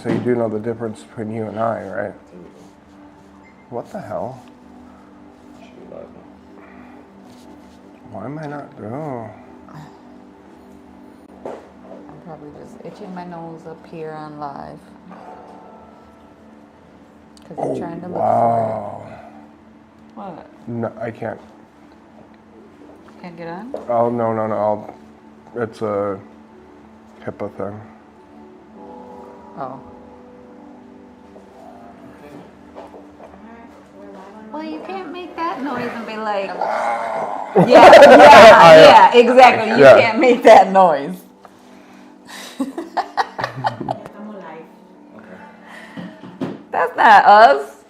So you do know the difference between you and I, right? What the hell? Why am I not? Oh. I'm probably just itching my nose up here on live. Because I'm trying to look for it. What? No, I can't. Can't get on? Oh, no. It's a HIPAA thing. Oh. Well, you can't make that noise and be like, yeah, exactly. You can't make that noise. I'm alive. Okay. That's not us.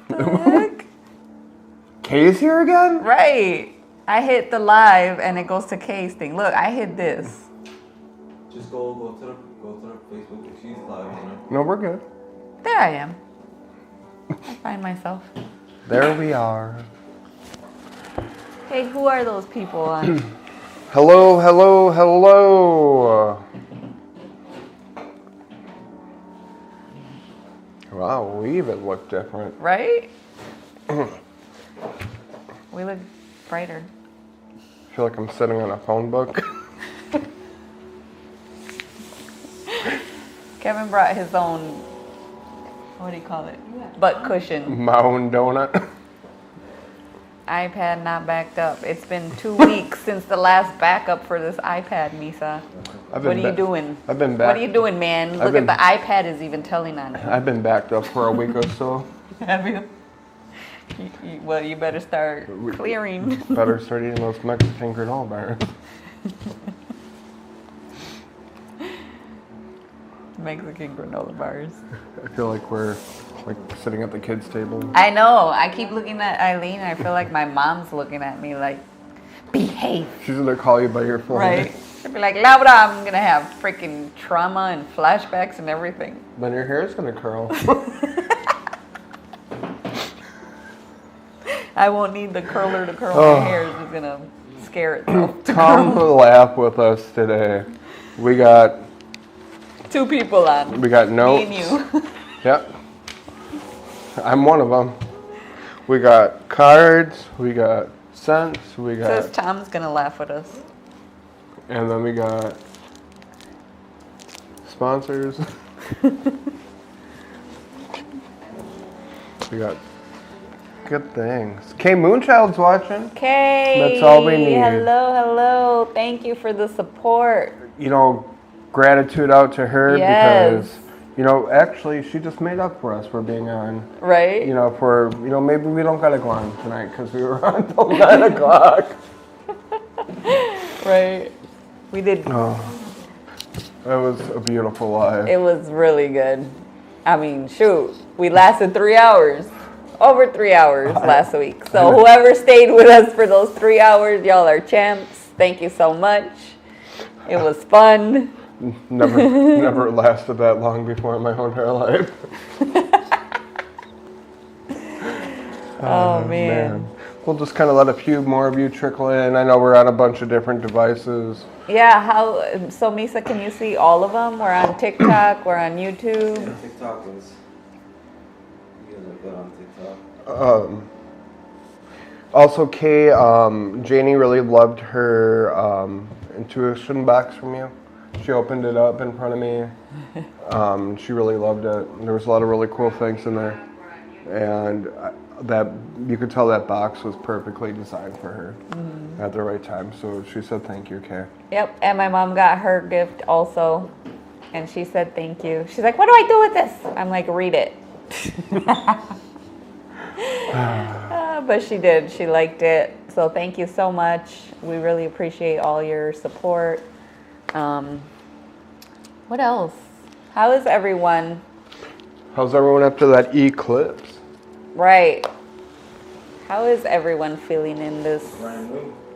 The heck? Kay's here again? Right. I hit the live and it goes to Kay's thing. Look, I hit this. Just go to the Facebook. If she's live, you know. No, we're good. There I am. I find myself. There we are. Hey, who are those people on? Hello. Wow, we even look different. Right? We look brighter. I feel like I'm sitting on a phone book. Kevin brought his own, what do you call it? Butt cushion. Mound donut. iPad not backed up. It's been 2 weeks since the last backup for this iPad, Misa. What are you doing? I've been back. What are you doing, man? Look at the iPad is even telling on you. I've been backed up for a week or so. Have you? Well, you better start clearing. Better start eating those Mexican granola bars. Mexican granola bars. I feel like we're like sitting at the kids' table. I know. I keep looking at Eileen. I feel like my mom's looking at me like, behave. She's gonna call you by your full name. Right. She'll be like, Laura, I'm gonna have freaking trauma and flashbacks and everything. Then your hair is gonna curl. I won't need the curler to curl my hair. It's just gonna scare itself. Come laugh with us today. We got 2 people on. We got notes. Me and you. Yep. I'm one of them. We got cards. We got cents. We got. Says Tom's gonna laugh with us. And then we got sponsors. We got good things. 𝐓𝐚 watching. Okay. That's all we need. Hello. Thank you for the support. You know, gratitude out to her because, you know, actually she just made up for us for being on. Right. You know, maybe we don't gotta go on tonight because we were on until 9 o'clock. Right. We did. Oh, that was a beautiful live. It was really good. I mean, shoot, we lasted 3 hours. Over 3 hours last week. So whoever stayed with us for those 3 hours, y'all are champs. Thank you so much. It was fun. Never lasted that long before in my whole entire life. Oh man. We'll just kind of let a few more of you trickle in. I know we're on a bunch of different devices. Yeah, so Misa, can you see all of them? We're on TikTok, we're on YouTube. Yeah, TikTok is. You guys are good on TikTok. Also, Kay, Janie really loved her intuition box from you. She opened it up in front of me. She really loved it. There was a lot of really cool things in there. And that you could tell that box was perfectly designed for her at the right time. So she said thank you, Kay. Yep, and my mom got her gift also. And she said thank you. She's like, what do I do with this? I'm like, read it. But she did. She liked it. So thank you so much. We really appreciate all your support. What else? How is everyone? How's everyone after that eclipse? Right. How is everyone feeling in this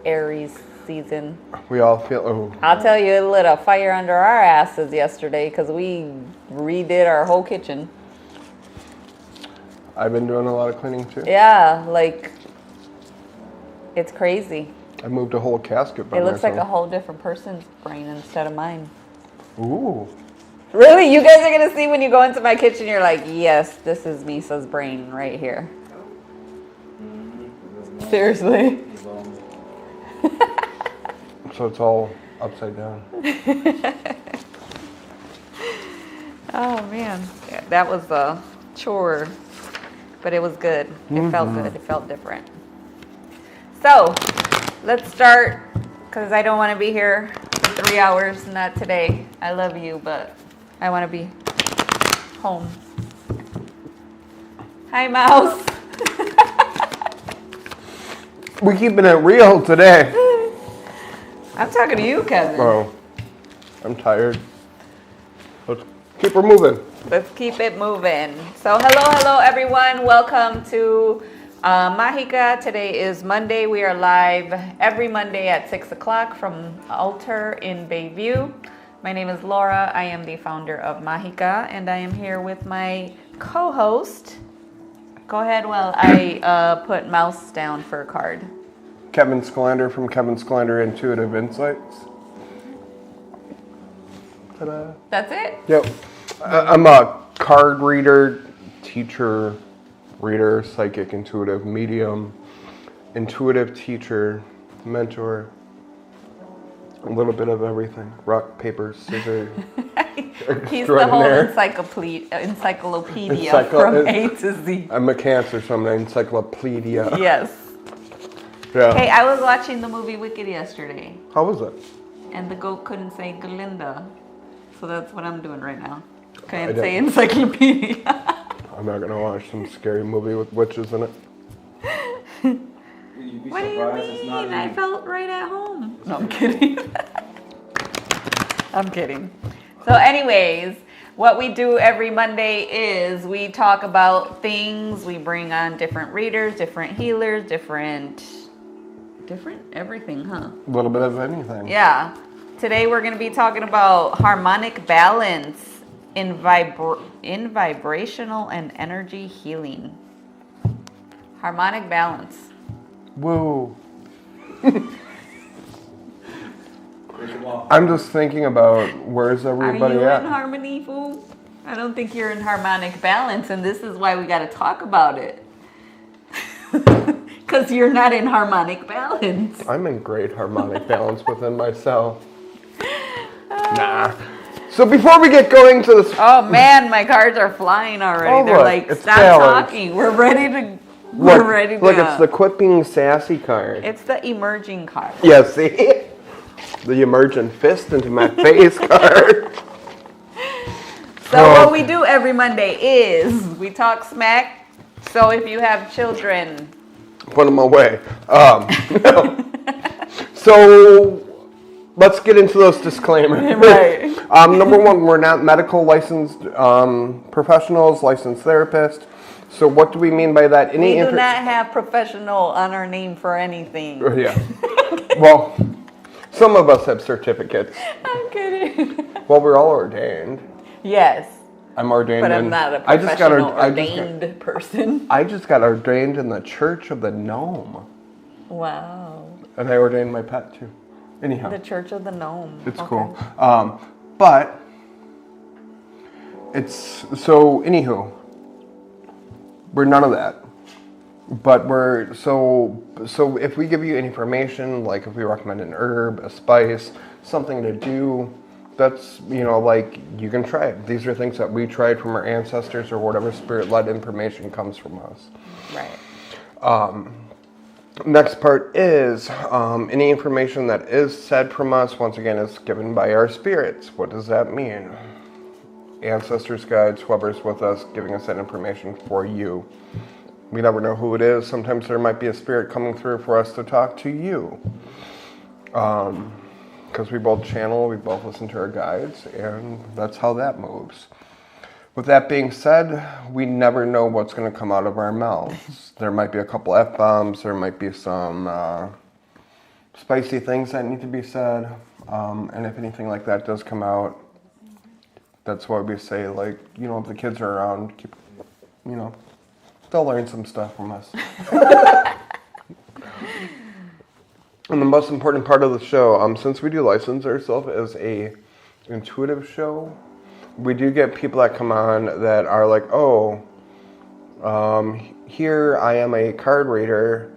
Aries season? We all feel, I'll tell you, it lit a fire under our asses yesterday because we redid our whole kitchen. I've been doing a lot of cleaning too. Yeah, like, it's crazy. I moved a whole casket by It looks myself. like a whole different person's brain instead of mine. Ooh. Really? You guys are going to see when you go into my kitchen, you're like, yes, this is Misa's brain right here. Seriously. So it's all upside down. Oh, man. Yeah, that was a chore, but it was good. It felt good. It felt different. So, let's start, because I don't want to be here for 3 hours, not today. I love you, but I want to be home. Hi, Mouse. We're keeping it real today. I'm talking to you, Kevin. Oh, I'm tired. Let's keep her moving. Let's keep it moving. So hello everyone. Welcome to 𝐓𝐡𝐞. Today is Monday. We are live every Monday at 6 o'clock from Altar in Bayview. My name is Laura. I am the founder of 𝐓𝐡𝐞, and I am here with my co-host. Go ahead while I put Mouse down for a card. Kevin Schlander from Kevin Schlander Intuitive Insights. Ta-da. That's it? Yep. I'm a card reader, teacher, reader, psychic, intuitive, medium, intuitive teacher, mentor, a little bit of everything. Rock, paper, scissors. He's the whole encyclopedia from A to Z. I'm a Cancer, so I'm an encyclopedia. Yes. Yeah. Hey, I was watching the movie Wicked yesterday, How was it? and the goat couldn't say Glinda, so that's what I'm doing right now. I Couldn't don't- say encyclopedia. I'm not gonna watch some scary movie with witches in it. You'd be What do you surprised it's not mean? I even- felt right at home. No, I'm kidding. I'm kidding. So anyways, what we do every Monday is we talk about things. We bring on different readers, different healers, different everything, huh? A little bit of anything. Yeah. Today we're going to be talking about harmonic balance in vibrational and energy healing. Harmonic balance. Woo. Break them off. I'm just thinking about where's Are everybody you at? in harmony, fool? I don't think you're in harmonic balance, and this is why we got to talk about it. Because you're not in harmonic balance. I'm in great harmonic balance within myself. Nah. So before we get going to this, Oh man, my cards are flying already. Oh, They're look, like, it's stop balanced. talking. We're ready to. look, We're ready to. look, it's the quit being sassy card. It's the emerging card. Yeah, see? The emergent fist into my face card. So what we do every Monday is we talk smack. So if you have children, Put them away. No. So let's get into those disclaimers. Right. Number one, we're not medical licensed professionals, licensed therapists. So what do we mean by that? we do not have professional on our name for anything. Yeah. Well, some of us have certificates. I'm kidding. Well, we're all ordained. Yes, I'm ordained. but I'm in- not a I just got professional ordained. person. I just got ordained in the Church of the Gnome, Wow. and I ordained my pet too. Anyhow, The Church of the Gnome. it's Okay. cool. But it's so. Anywho, we're none of that. But we're so if we give you information, like if we recommend an herb, a spice, something to do, that's, like, you can try it. These are things that we tried from our ancestors or whatever spirit-led information comes from us. Right. Next part is any information that is said from us, once again, is given by our spirits. What does that mean? Ancestors, guides, whoever's with us, giving us that information for you. We never know who it is. Sometimes there might be a spirit coming through for us to talk to you. Because we both channel, we both listen to our guides, and that's how that moves. With that being said, we never know what's going to come out of our mouths. There might be a couple F-bombs, there might be some spicy things that need to be said, and if anything like that does come out, that's why we say, like, if the kids are around, keep, they'll learn some stuff from us. And the most important part of the show, since we do license ourselves as a intuitive show, we do get people that come on that are like, oh, here I am a card reader,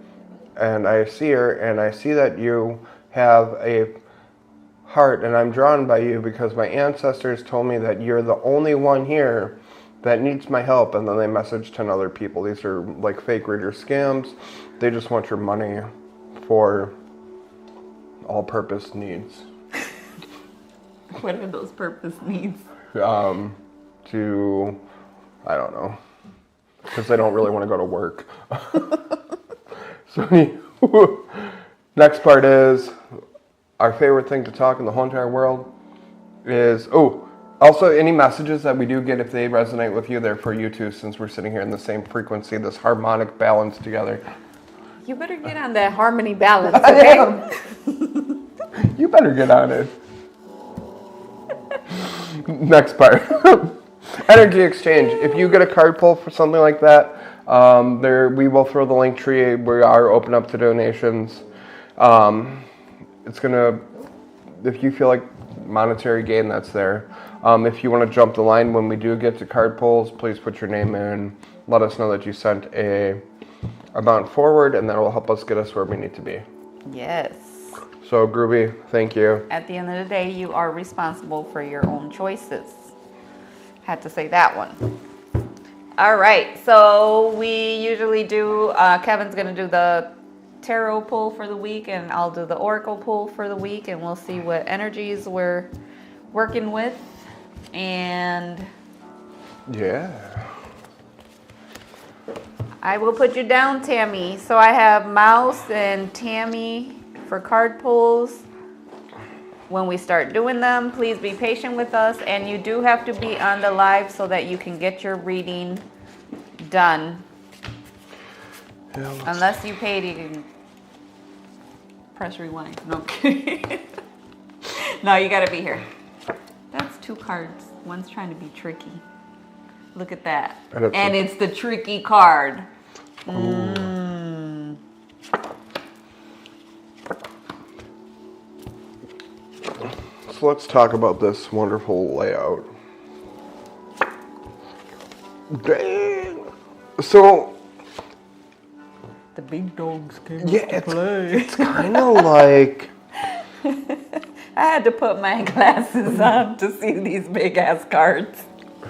and I see her, and I see that you have a heart, and I'm drawn by you because my ancestors told me that you're the only one here that needs my help, and then they message 10 other people. These are like fake reader scams. They just want your money for all-purpose needs. What are those purpose needs? To, I don't know, because they don't really want to go to work. So next part is our favorite thing to talk in the whole entire world is, also any messages that we do get, if they resonate with you, they're for you too, since we're sitting here in the same frequency, this harmonic balance together. You better get on that harmony balance, okay? You better get on it. Next part. Energy exchange. If you get a card pull for something like that, we will throw the link tree. We are open up to donations. It's gonna, if you feel like monetary gain, that's there. If you want to jump the line when we do get to card pulls, please put your name in. Let us know that you sent a amount forward, and that will help us get us where we need to be. Yes. So, Groovy, thank you. At the end of the day, you are responsible for your own choices. Had to say that one. All right, so we usually do, Kevin's gonna do the tarot pull for the week, and I'll do the oracle pull for the week, and we'll see what energies we're working with. And yeah, I will put you down, Tammy. So I have Mouse and Tammy for card pulls. When we start doing them, please be patient with us, and you do have to be on the live so that you can get your reading done. Yeah, Unless you paid, you can press rewind. No, I'm kidding. No, you gotta be here. That's 2 cards. One's trying to be tricky. Look at that. And it's the tricky card. So let's talk about this wonderful layout. Dang. So The big dogs came to play. It's kind of like. I had to put my glasses on to see these big ass cards.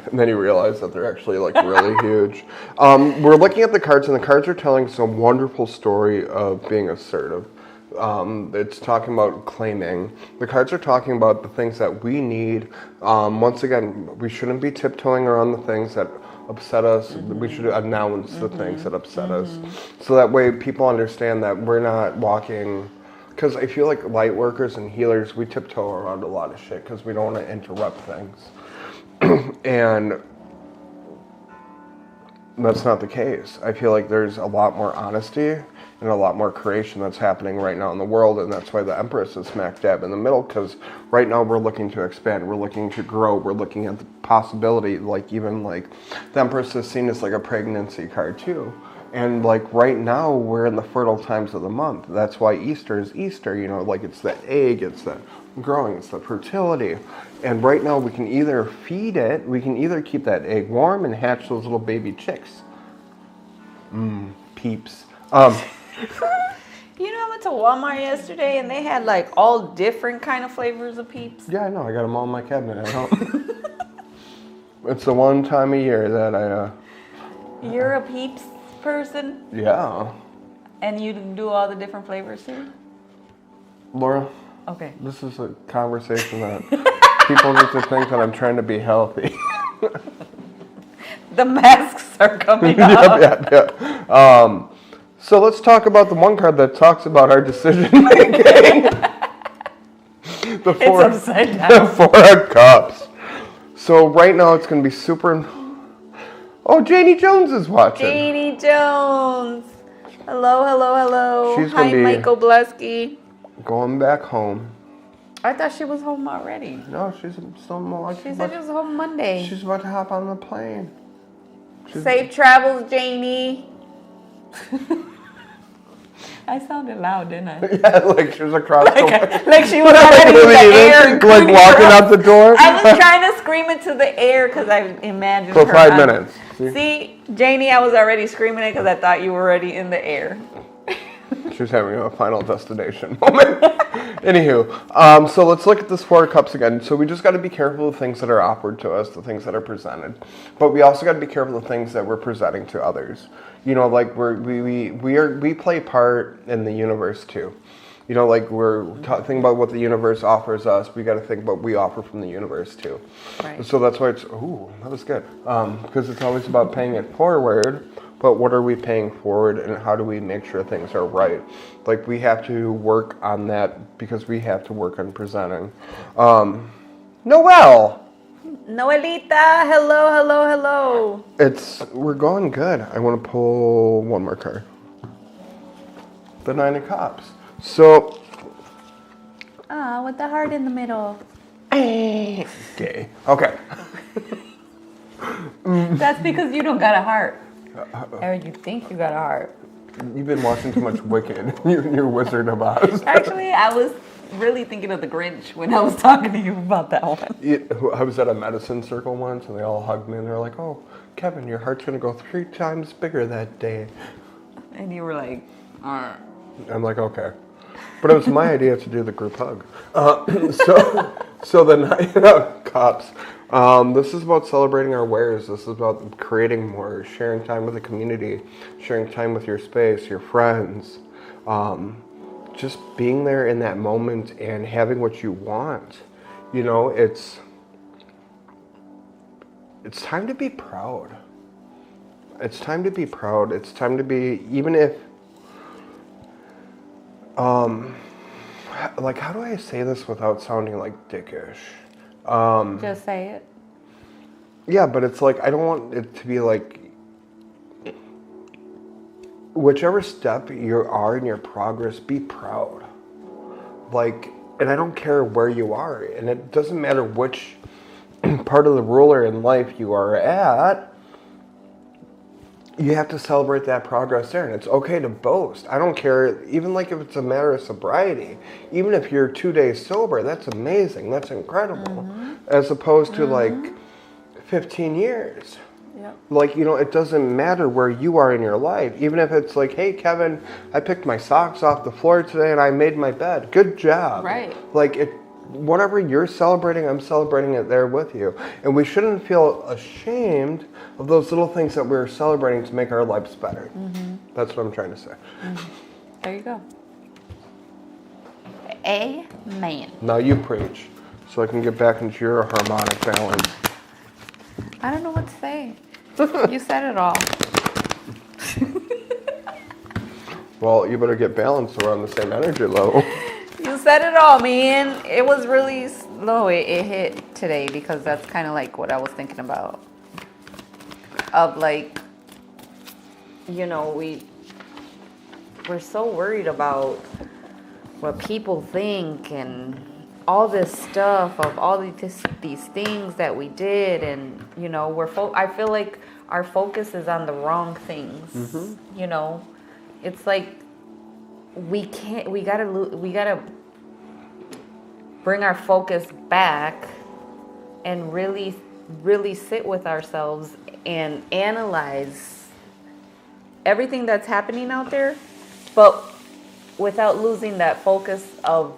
And then you realize that they're actually like really huge. We're looking at the cards, and the cards are telling some wonderful story of being assertive. It's talking about claiming. The cards are talking about the things that we need. Once again, we shouldn't be tiptoeing around the things that upset us. We should announce the things that upset us. So that way people understand that we're not walking. Because I feel like light workers and healers, we tiptoe around a lot of shit because we don't want to interrupt things. And that's not the case. I feel like there's a lot more honesty and a lot more creation that's happening right now in the world, and that's why the Empress is smack dab in the middle, because right now we're looking to expand, we're looking to grow, we're looking at the possibility, like even like the Empress is seen as like a pregnancy card too. And like right now we're in the fertile times of the month. That's why Easter is Easter, you know, like it's the egg, it's the growing, it's the fertility. And right now we can either feed it, we can either keep that egg warm and hatch those little baby chicks. Peeps. You know, I went to Walmart yesterday and they had like all different kind of flavors of Peeps. Yeah, I know, I got them all in my cabinet at home. It's the one time a year that I... You're a Peeps person? Yeah. And you do all the different flavors too? Laura, Okay. this is a conversation that people need to think that I'm trying to be healthy. The masks are coming up. Yeah. So let's talk about the one card that talks about our decision making. It's upside down. The 4 of Cups. So right now it's going to be super... Oh, Janie Jones is watching. Janie Jones. Hello, hello, hello. She's Hi, gonna be- Michael Blesky. Going back home. I thought she was home already. No, she's still more. She said she was home Monday. She's about to hop on the plane. Safe travels, Janie. I sounded loud, didn't I? Yeah, like she was across the way. Like she was already in the air. And like walking out the door. I was trying to scream into the air because I imagined For her 5 on- minutes. See, Janie, I was already screaming it because I thought you were already in the air. She was having a final destination moment. Anywho, so let's look at this 4 of Cups again. So we just got to be careful of things that are offered to us, the things that are presented, but we also got to be careful of things that we're presenting to others. You know, like we play part in the universe too. You know, like we're thinking about what the universe offers us. We got to think about what we offer from the universe too. Right. So that's why it's that was good because it's always about paying it forward. But what are we paying forward, and how do we make sure things are right? Like we have to work on that because we have to work on presenting. Noelle. Noelita, hello. We're going good. I want to pull one more card. The 9 of Cups. So. With the heart in the middle. Gay. Okay. That's because you don't got a heart. Or you think you got a heart. You've been watching too much Wicked. You're Wizard of Oz. Actually, I was really thinking of the Grinch when I was talking to you about that one. I was at a medicine circle once, and they all hugged me, and they're like, "Oh, Kevin, your heart's gonna go 3 times bigger that day." And you were like, I'm like, okay. But it was my idea to do the group hug. So the 9 of Cups. This is about celebrating our wares. This is about creating more, sharing time with the community, sharing time with your space, your friends. Just being there in that moment and having what you want. You know, it's time to be proud. It's time to be proud. It's time to be, even if, like, how do I say this without sounding like dickish? just say it. Yeah, but it's like, I don't want it to be like, whichever step you are in your progress, be proud. Like, and I don't care where you are, and it doesn't matter which part of the ruler in life you are at, you have to celebrate that progress there, and it's okay to boast. I don't care, even like if it's a matter of sobriety. Even if you're 2 days sober, that's amazing, that's incredible. As opposed to like 15 years. Yep. Like, you know, it doesn't matter where you are in your life. Even if it's like, hey, Kevin, I picked my socks off the floor today and I made my bed. Good job. Right. Like, whatever you're celebrating, I'm celebrating it there with you. And we shouldn't feel ashamed of those little things that we're celebrating to make our lives better. That's what I'm trying to say. There you go. Amen. Now you preach, so I can get back into your harmonic balance. I don't know what to say. You said it all. Well, you better get balanced so we're on the same energy level. You said it all, man. It was really slow. It hit today because that's kind of like what I was thinking about. Of like, you know, we're so worried about what people think and all this stuff of all these things that we did, and you know, I feel like our focus is on the wrong things. You know, it's like we gotta bring our focus back and really sit with ourselves and analyze everything that's happening out there, but without losing that focus of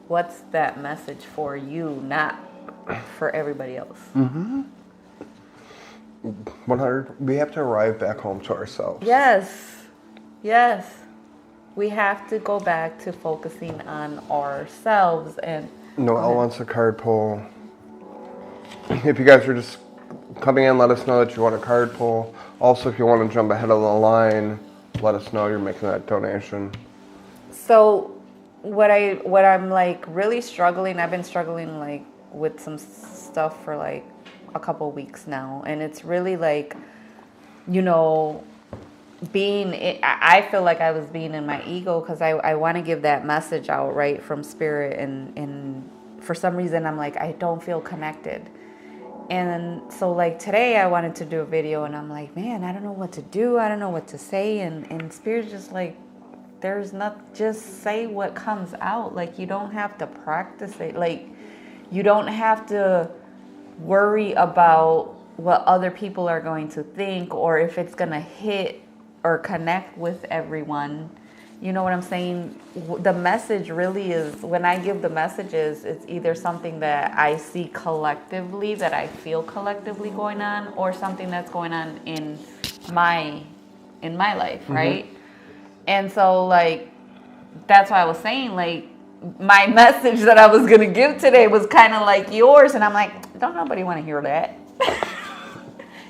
what's that message for you, not for everybody else. 100. We have to arrive back home to ourselves. Yes. We have to go back to focusing on ourselves. And Noelle wants a card pull. If you guys are just coming in, let us know that you want a card pull. Also, if you want to jump ahead of the line, let us know you're making that donation. So what I'm like really struggling, I've been struggling like with some stuff for like a couple weeks now, and it's really like, you know, I feel like I was being in my ego because I want to give that message out right from spirit, and for some reason I'm like, I don't feel connected. And so like today I wanted to do a video, and I'm like, man, I don't know what to do, I don't know what to say, and spirit's just like, there's not, just say what comes out. Like, you don't have to practice it. Like, you don't have to worry about what other people are going to think or if it's going to hit or connect with everyone. You know what I'm saying? The message really is, when I give the messages, it's either something that I see collectively, that I feel collectively going on, or something that's going on in my life, right? And so, like, that's why I was saying, like, my message that I was gonna give today was kind of like yours, and I'm like, don't nobody want to hear that.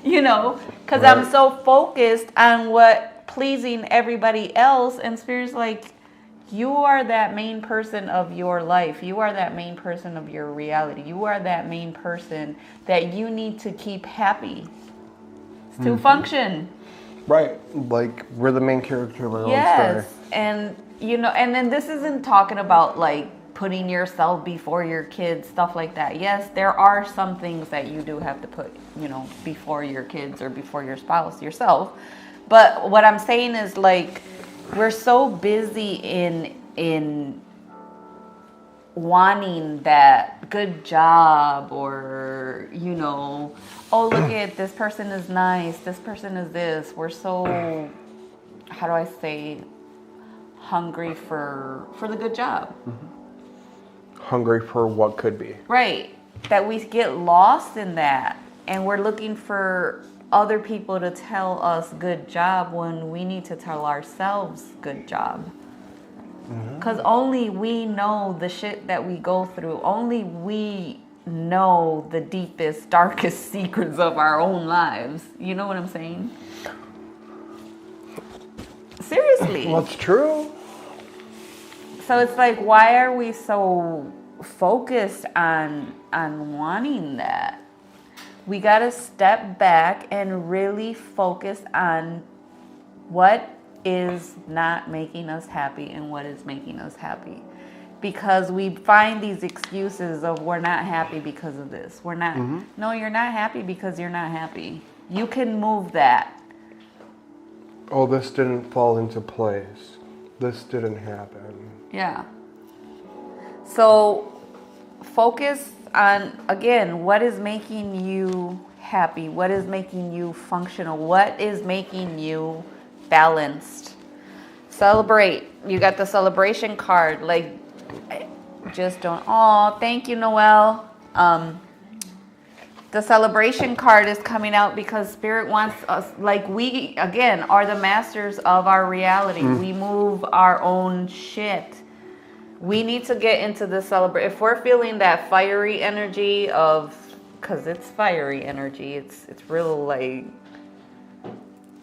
You know, because Right. I'm so focused on what pleasing everybody else, and Spirit's like, you are that main person of your life. You are that main person of your reality. You are that main person that you need to keep happy to function. Right. Like, we're the main character of our own Yes. story. And, you know, and then this isn't talking about like putting yourself before your kids, stuff like that. Yes, there are some things that you do have to put, you know, before your kids or before your spouse, yourself. But what I'm saying is, like, we're so busy in wanting that good job, or, you know, oh, look at this person is nice, this person is this. We're so, how do I say, hungry for the good job. Hungry for what could be. Right. That we get lost in that, and we're looking for other people to tell us good job when we need to tell ourselves good job. Because only we know the shit that we go through. Only we know the deepest, darkest secrets of our own lives. You know what I'm saying? Seriously. Well, it's true. So it's like, why are we so focused on wanting that? We got to step back and really focus on what is not making us happy and what is making us happy. Because we find these excuses of, we're not happy because of this. We're not. No, you're not happy because you're not happy. You can move that. Oh, this didn't fall into place. This didn't happen. Yeah. So focus on, again, what is making you happy? What is making you functional? What is making you balanced? Celebrate. You got the celebration card. Like, just don't. Oh, thank you, Noelle. The celebration card is coming out because Spirit wants us, like, we, again, are the masters of our reality. We move our own shit. We need to get into the celebration. If we're feeling that fiery energy of, because it's fiery energy, it's real, like,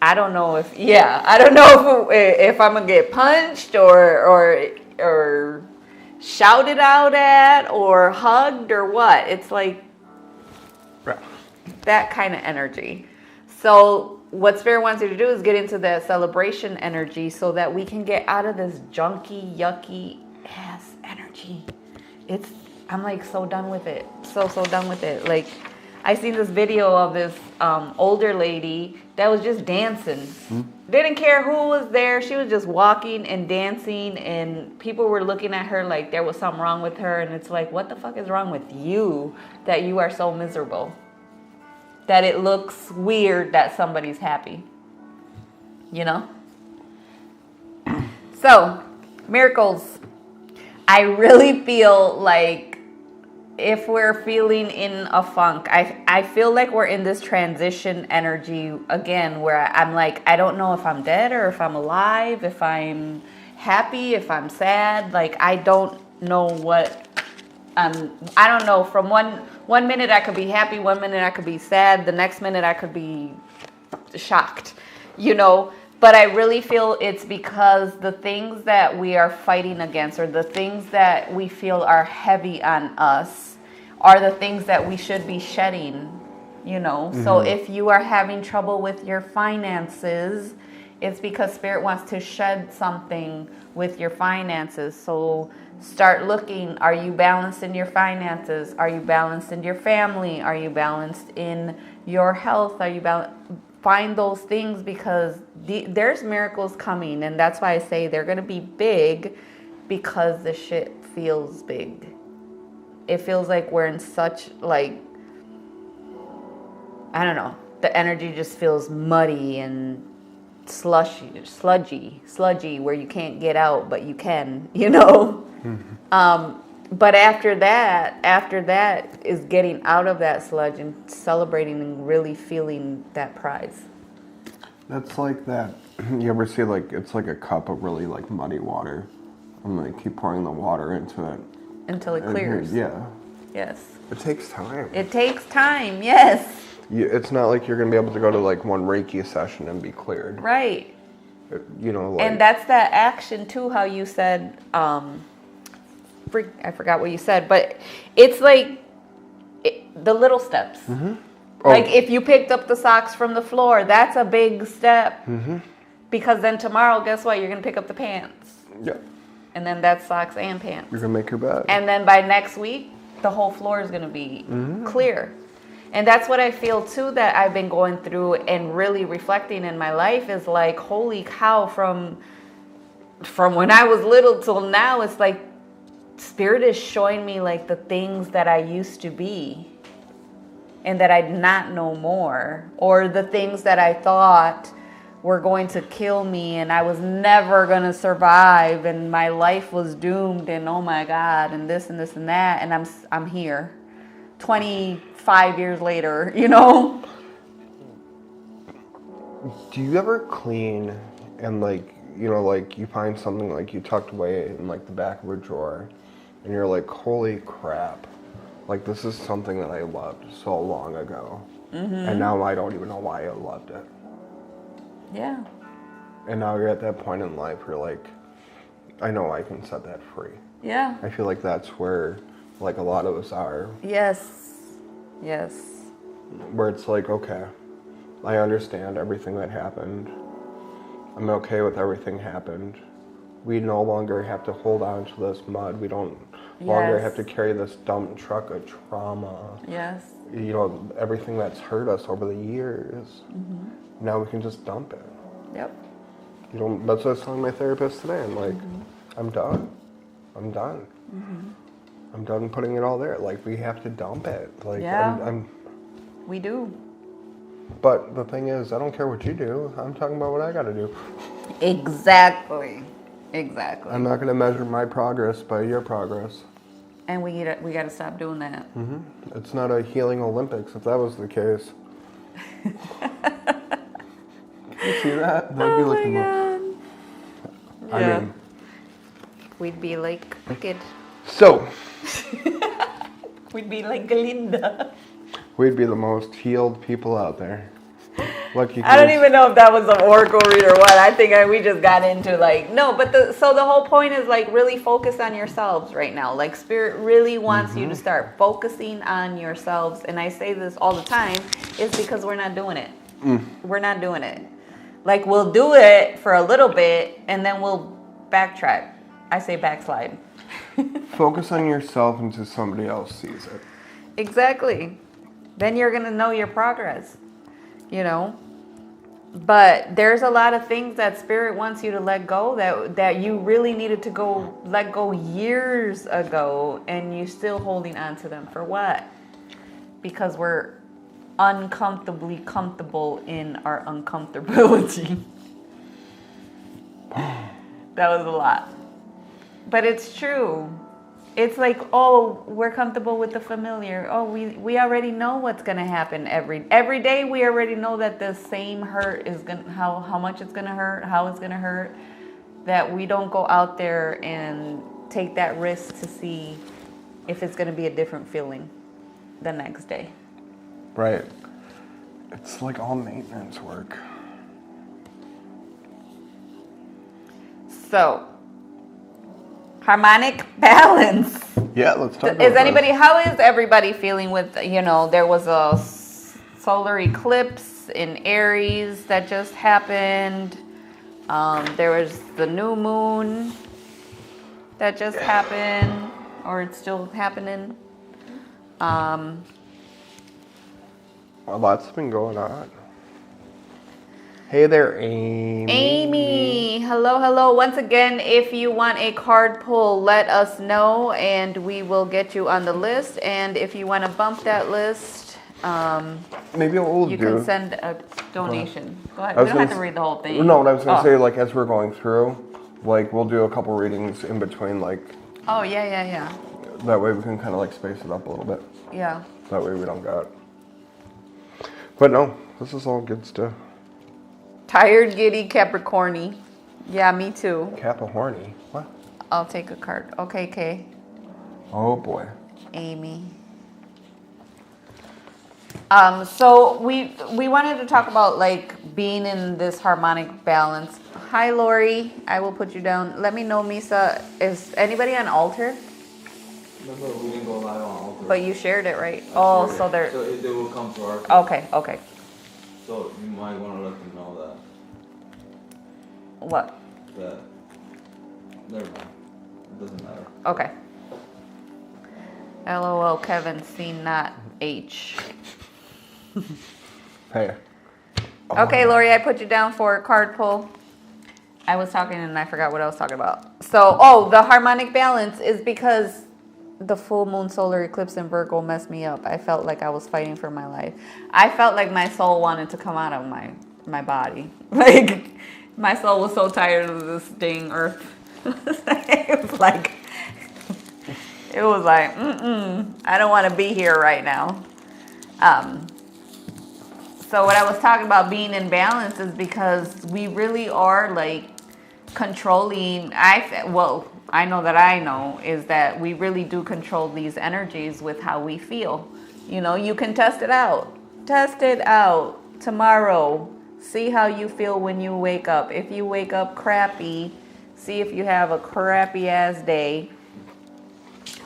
I don't know if, I don't know if I'm going to get punched or shouted out at or hugged or what. It's like, that kind of energy. So what Spirit wants you to do is get into that celebration energy so that we can get out of this junky, yucky ass energy. I'm like so done with it. So done with it. Like, I seen this video of this older lady that was just dancing. Didn't care who was there. She was just walking and dancing, and people were looking at her like there was something wrong with her. And it's like, what the fuck is wrong with you that you are so miserable? That it looks weird that somebody's happy, you know? So, miracles. I really feel like if we're feeling in a funk, I feel like we're in this transition energy again, where I'm like, I don't know if I'm dead or if I'm alive, if I'm happy, if I'm sad. Like, I don't know what I don't know. From one minute I could be happy, one minute I could be sad, the next minute I could be shocked, you know. But I really feel it's because the things that we are fighting against, or the things that we feel are heavy on us, are the things that we should be shedding, you know. So if you are having trouble with your finances, it's because Spirit wants to shed something with your finances. So start looking, are you balanced in your finances? Are you balanced in your family? Are you balanced in your health? Are you balanced? find those things, because there's miracles coming, and that's why I say they're gonna be big, because the shit feels big. It feels like we're in such, like, I don't know, the energy just feels muddy and sludgy, where you can't get out, but you can, you know? But after that is getting out of that sludge and celebrating and really feeling that prize. That's like that. You ever see, like, it's like a cup of really, like, muddy water, and like keep pouring the water into it Until it clears. Yeah. Yes. It takes time. It takes time, yes. It's not like you're gonna be able to go to like one Reiki session and be cleared. Right. You know, like, And that's that action too, how you said, I forgot what you said, but it's like the little steps. Oh. Like if you picked up the socks from the floor, that's a big step. Because then tomorrow, guess what? You're going to pick up the pants. Yeah. And then that's socks and pants. You're gonna make your bed. And then by next week, the whole floor is going to be clear. And that's what I feel too, that I've been going through and really reflecting in my life, is like, holy cow, from when I was little till now, it's like Spirit is showing me like the things that I used to be and that I not know more, or the things that I thought were going to kill me and I was never going to survive and my life was doomed and oh my God, and this and this and that, and I'm here 25 years later, you know? Do you ever clean and like, you know, like you find something like you tucked away in like the back of a drawer and you're like, holy crap, like this is something that I loved so long ago, and now I don't even know why I loved it. Yeah. And now you're at that point in life where like, I know I can set that free. Yeah. I feel like that's where like a lot of us are. Yes. Yes. Where it's like, okay, I understand everything that happened. I'm okay with everything happened. We no longer have to hold on to this mud. We don't longer have to carry this dump truck of trauma. Yes. You know, everything that's hurt us over the years. Now we can just dump it. Yep. You know, that's what I was telling my therapist today. I'm like, I'm done. I'm done. I'm done putting it all there. Like, we have to dump it. Like, Yeah. We do. But the thing is, I don't care what you do. I'm talking about what I got to do. Exactly. Exactly. I'm not going to measure my progress by your progress. And we got to stop doing that. It's not a healing Olympics if that was the case. You see that? That'd be like God. I Yeah. mean, We'd be like wicked. so We'd be like Galinda. we'd be the most healed people out there. Lucky I don't kids. even know if that was an oracle read or what. I think we just got into like, no, but the whole point is like really focus on yourselves right now. Like Spirit really wants you to start focusing on yourselves. And I say this all the time, is because we're not doing it. We're not doing it. Like we'll do it for a little bit and then we'll backtrack. I say backslide. Focus on yourself until somebody else sees it. Exactly. Then you're going to know your progress, you know? But there's a lot of things that Spirit wants you to let go that you really needed to let go years ago, and you're still holding on to them. For what? Because we're uncomfortably comfortable in our uncomfortability. That was a lot. But it's true. It's like, oh, we're comfortable with the familiar. Oh, we already know what's gonna happen every day. We already know that the same hurt is gonna how much it's gonna hurt, how it's gonna hurt. That we don't go out there and take that risk to see if it's gonna be a different feeling the next day. Right. It's like all maintenance work. So, harmonic balance. Yeah, let's talk about How is everybody feeling with, there was a solar eclipse in Aries that just happened. There was the new moon that just happened, or it's still happening. A lot's been going on. Hey there, Amy. Amy, hello. Once again, if you want a card pull, let us know and we will get you on the list. And if you want to bump that list, Maybe what we'll you do. can send a donation. Go ahead. I We was don't have gonna to read the whole thing. No, what I was gonna say, like as we're going through, like we'll do a couple readings in between, like Oh, yeah. that way we can kind of like space it up a little bit. Yeah. That way we don't got. But no, this is all good stuff. Tired, giddy, Capricorny. Yeah, me too. Kappa horny. What? I'll take a card. Okay, Kay. Oh boy. Amy. So we wanted to talk about like being in this harmonic balance. Hi, Lori. I will put you down. Let me know, Misa. Is anybody on altar? Remember, we didn't go live on altar. But you shared it, right? I Oh, shared so it. they're So they will come to our. okay. So you might want to let them know What? that. Never mind. It doesn't matter. Okay. LOL, Kevin, C not H. Hey. Okay, Lori, I put you down for a card pull. I was talking and I forgot what I was talking about. So, the harmonic balance is because the full moon solar eclipse in Virgo messed me up. I felt like I was fighting for my life. I felt like my soul wanted to come out of my body. Like, my soul was so tired of this dang earth. It was like, I don't want to be here right now. So what I was talking about being in balance is because we really are like controlling. I know is that we really do control these energies with how we feel. You know, you can test it out. Test it out tomorrow. See how you feel when you wake up. If you wake up crappy, see if you have a crappy ass day.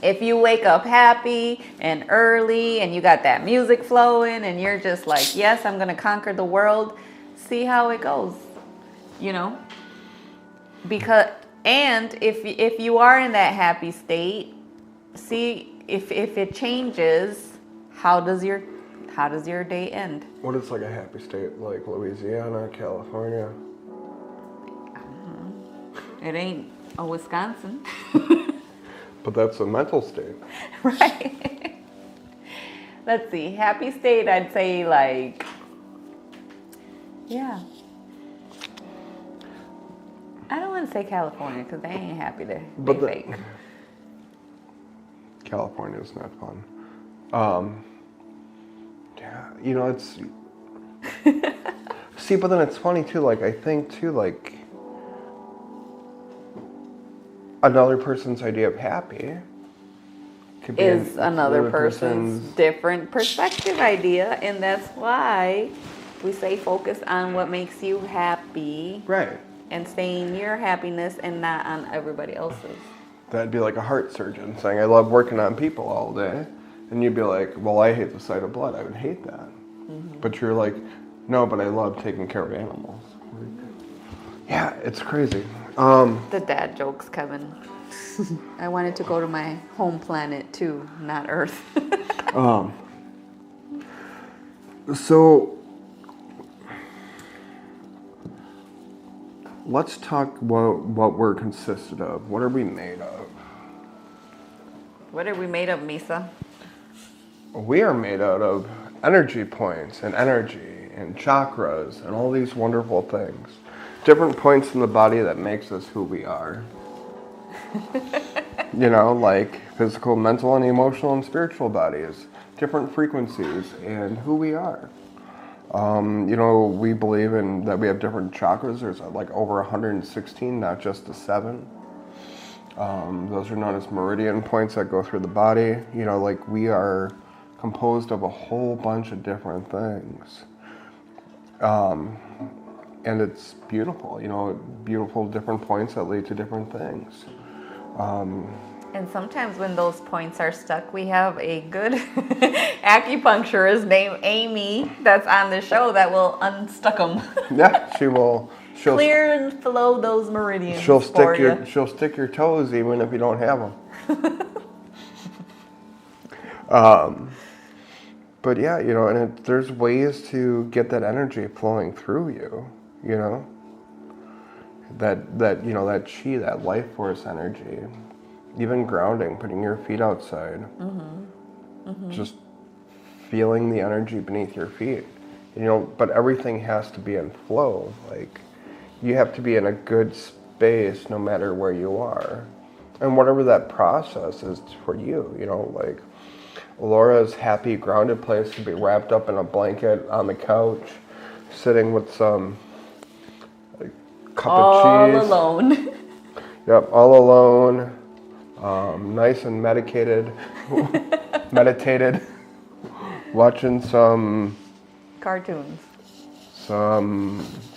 If you wake up happy and early and you got that music flowing and you're just like, yes, I'm going to conquer the world, see how it goes, you know? Because, and if you are in that happy state, see if it changes, how does your day end? What is like a happy state, like Louisiana, California? It ain't a Wisconsin. But that's a mental state. Right. Let's see. Happy state, I'd say like, yeah. I don't want to say California because they ain't happy there. They fake. California is not fun. Yeah, you know, it's... See, but then it's funny too, like, I think too, like, another person's idea of happy could be is another person's different perspective idea, and that's why we say focus on what makes you happy, right, and stay in your happiness and not on everybody else's. That'd be like a heart surgeon saying, I love working on people all day, and you'd be like, well, I hate the sight of blood. I would hate that. Mm-hmm. But you're like, no, but I love taking care of animals. Yeah, it's crazy. The dad jokes, Kevin. I wanted to go to my home planet too, not Earth. So let's talk what we're consisted of. What are we made of? What are we made of, Misa? We are made out of energy points and energy and chakras and all these wonderful things. Different points in the body that makes us who we are. You know, like physical, mental, and emotional and spiritual bodies. Different frequencies and who we are. You know, we believe in that we have different chakras. There's like over 116, not just the 7. Those are known as meridian points that go through the body. You know, like we are composed of a whole bunch of different things. And it's beautiful, you know, beautiful different points that lead to different things. And sometimes when those points are stuck, we have a good acupuncturist named Amy that's on the show that will unstuck them. Yeah, she'll clear and flow those meridians. She'll stick your toes even if you don't have them. But yeah, you know, and there's ways to get that energy flowing through you. you know? That you know, that chi, that life force energy. Even grounding, putting your feet outside. Just feeling the energy beneath your feet. You know, but everything has to be in flow. Like, you have to be in a good space no matter where you are. And whatever that process is for you, you know, like Laura's happy, grounded place to be wrapped up in a blanket on the couch, sitting with some cup of cheese. All alone. Yep, all alone. Nice and meditated, watching some Cartoons.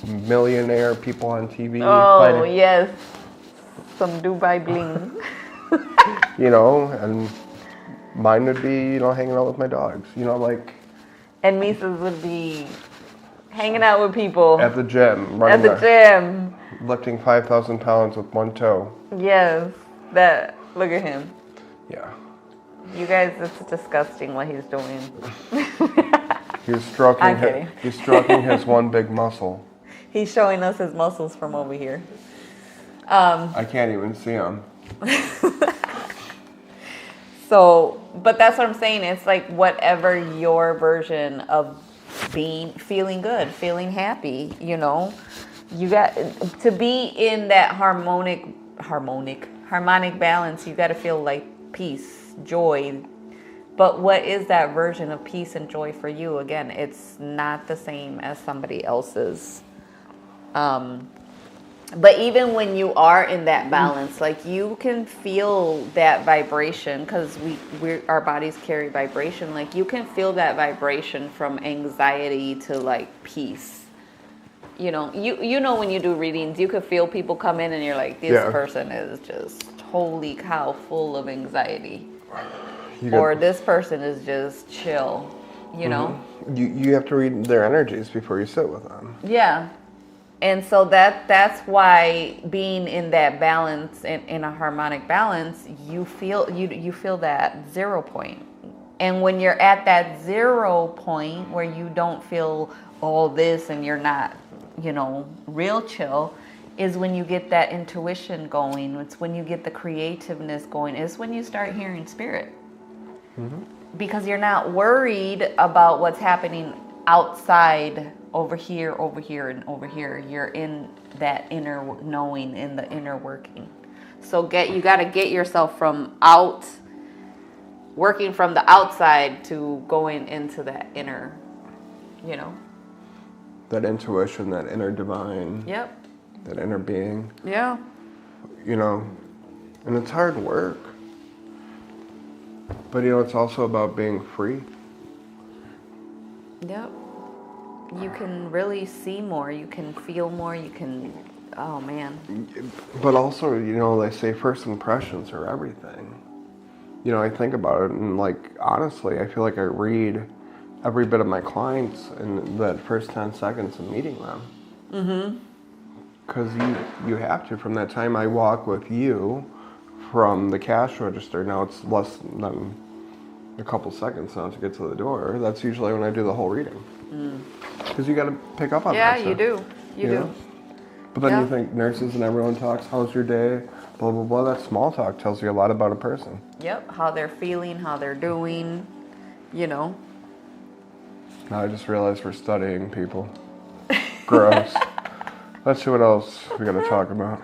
millionaire people on TV. Oh, fighting, yes. Some Dubai bling. you know, and mine would be, you know, hanging out with my dogs, you know, like And Misa's would be hanging out with people. at the gym, At the gym. lifting 5,000 pounds with one toe. Yes. Look at him. Yeah. You guys, it's disgusting what he's doing. He's stroking, I'm kidding. he's stroking his one big muscle. He's showing us his muscles from over here. I can't even see him. So, but that's what I'm saying. It's like whatever your version of feeling good, feeling happy, you know, you got to be in that harmonic balance. You got to feel like peace, joy. But what is that version of peace and joy for you? Again, it's not the same as somebody else's. But even when you are in that balance, like you can feel that vibration because our bodies carry vibration. Like you can feel that vibration from anxiety to like peace. You know, you know when you do readings, you could feel people come in and you're like, this person is just holy cow, full of anxiety. Or this person is just chill, you know? You have to read their energies before you sit with them. Yeah. And so that's why being in that balance, in a harmonic balance, you feel that 0 point. And when you're at that 0 point where you don't feel all this and you're not, you know, real chill, is when you get that intuition going. It's when you get the creativeness going. It's when you start hearing spirit. Because you're not worried about what's happening outside, over here, and over here. You're in that inner knowing, in the inner working. So you got to get yourself working from the outside to going into that inner, you know. That intuition, that inner divine. Yep. That inner being. Yeah. You know, and it's hard work. But, you know, it's also about being free. Yep. You can really see more. You can feel more. You can, oh man. But also, you know, they say first impressions are everything. You know, I think about it and, like, honestly, I feel like I read every bit of my clients in that first 10 seconds of meeting them. Because you have to. From that time I walk with you from the cash register, now it's less than a couple seconds now to get to the door. That's usually when I do the whole reading. Because you got to pick up on that stuff. Yeah, you do. You do. But then you think nurses and everyone talks, how's your day, blah, blah, blah. That small talk tells you a lot about a person. Yep, how they're feeling, how they're doing, you know. Now I just realized we're studying people. Gross. Let's see what else we got to talk about.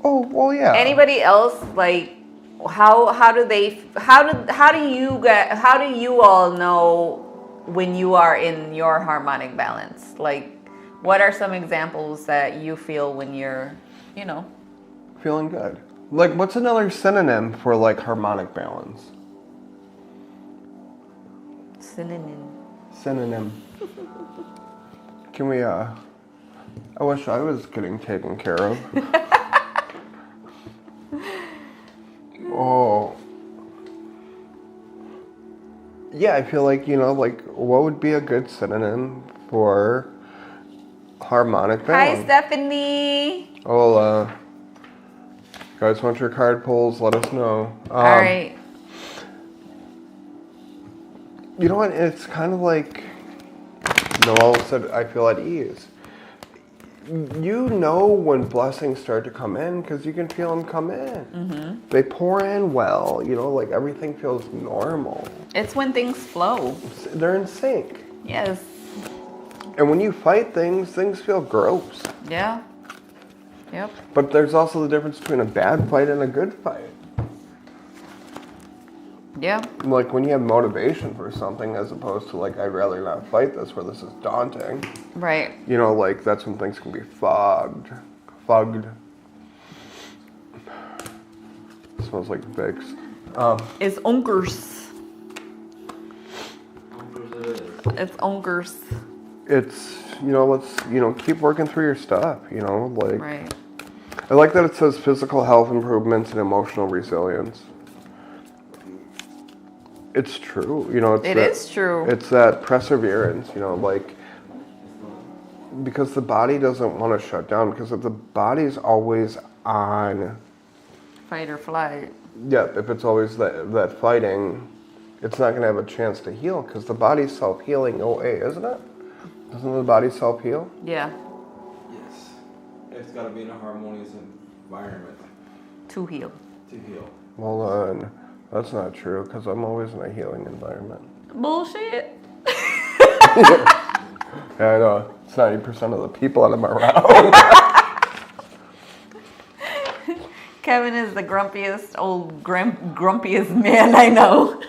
Oh, well, yeah. Anybody else, like, how do you all know when you are in your harmonic balance? Like, what are some examples that you feel when you're, you know? Feeling good. Like, what's another synonym for, like, harmonic balance? Synonym. Can we, I wish I was getting taken care of. Oh. Yeah, I feel like, you know, like, what would be a good synonym for harmonic balance? Hi, Stephanie. Hola. Guys, want your card pulls? Let us know. All right. You know what? It's kind of like Noel said, I feel at ease. You know when blessings start to come in because you can feel them come in. Mm-hmm. They pour in well, you know, like everything feels normal. It's when things flow. They're in sync. Yes. And when you fight things, things feel gross. Yeah. Yep. But there's also the difference between a bad fight and a good fight. Yeah. Like when you have motivation for something as opposed to like, I'd rather not fight this where this is daunting. Right. You know, like that's when things can be fogged. Fogged. It smells like Vicks. It's onkers. It's onkers. It's, you know, let's, you know, keep working through your stuff, you know, like. Right. I like that it says physical health improvements and emotional resilience. It's true, you know. It is true. It's that perseverance, you know, like, because the body doesn't want to shut down, because if the body's always on Fight or flight. yeah, if it's always that fighting, it's not going to have a chance to heal, because the body's self-healing OA, isn't it? Doesn't the body self-heal? Yeah. Yes. It's got to be in a harmonious environment To heal. to heal. Well, that's not true, because I'm always in a healing environment. Bullshit. Yeah, I know. It's 90% of the people that I'm around. Kevin is the grumpiest grumpiest man I know.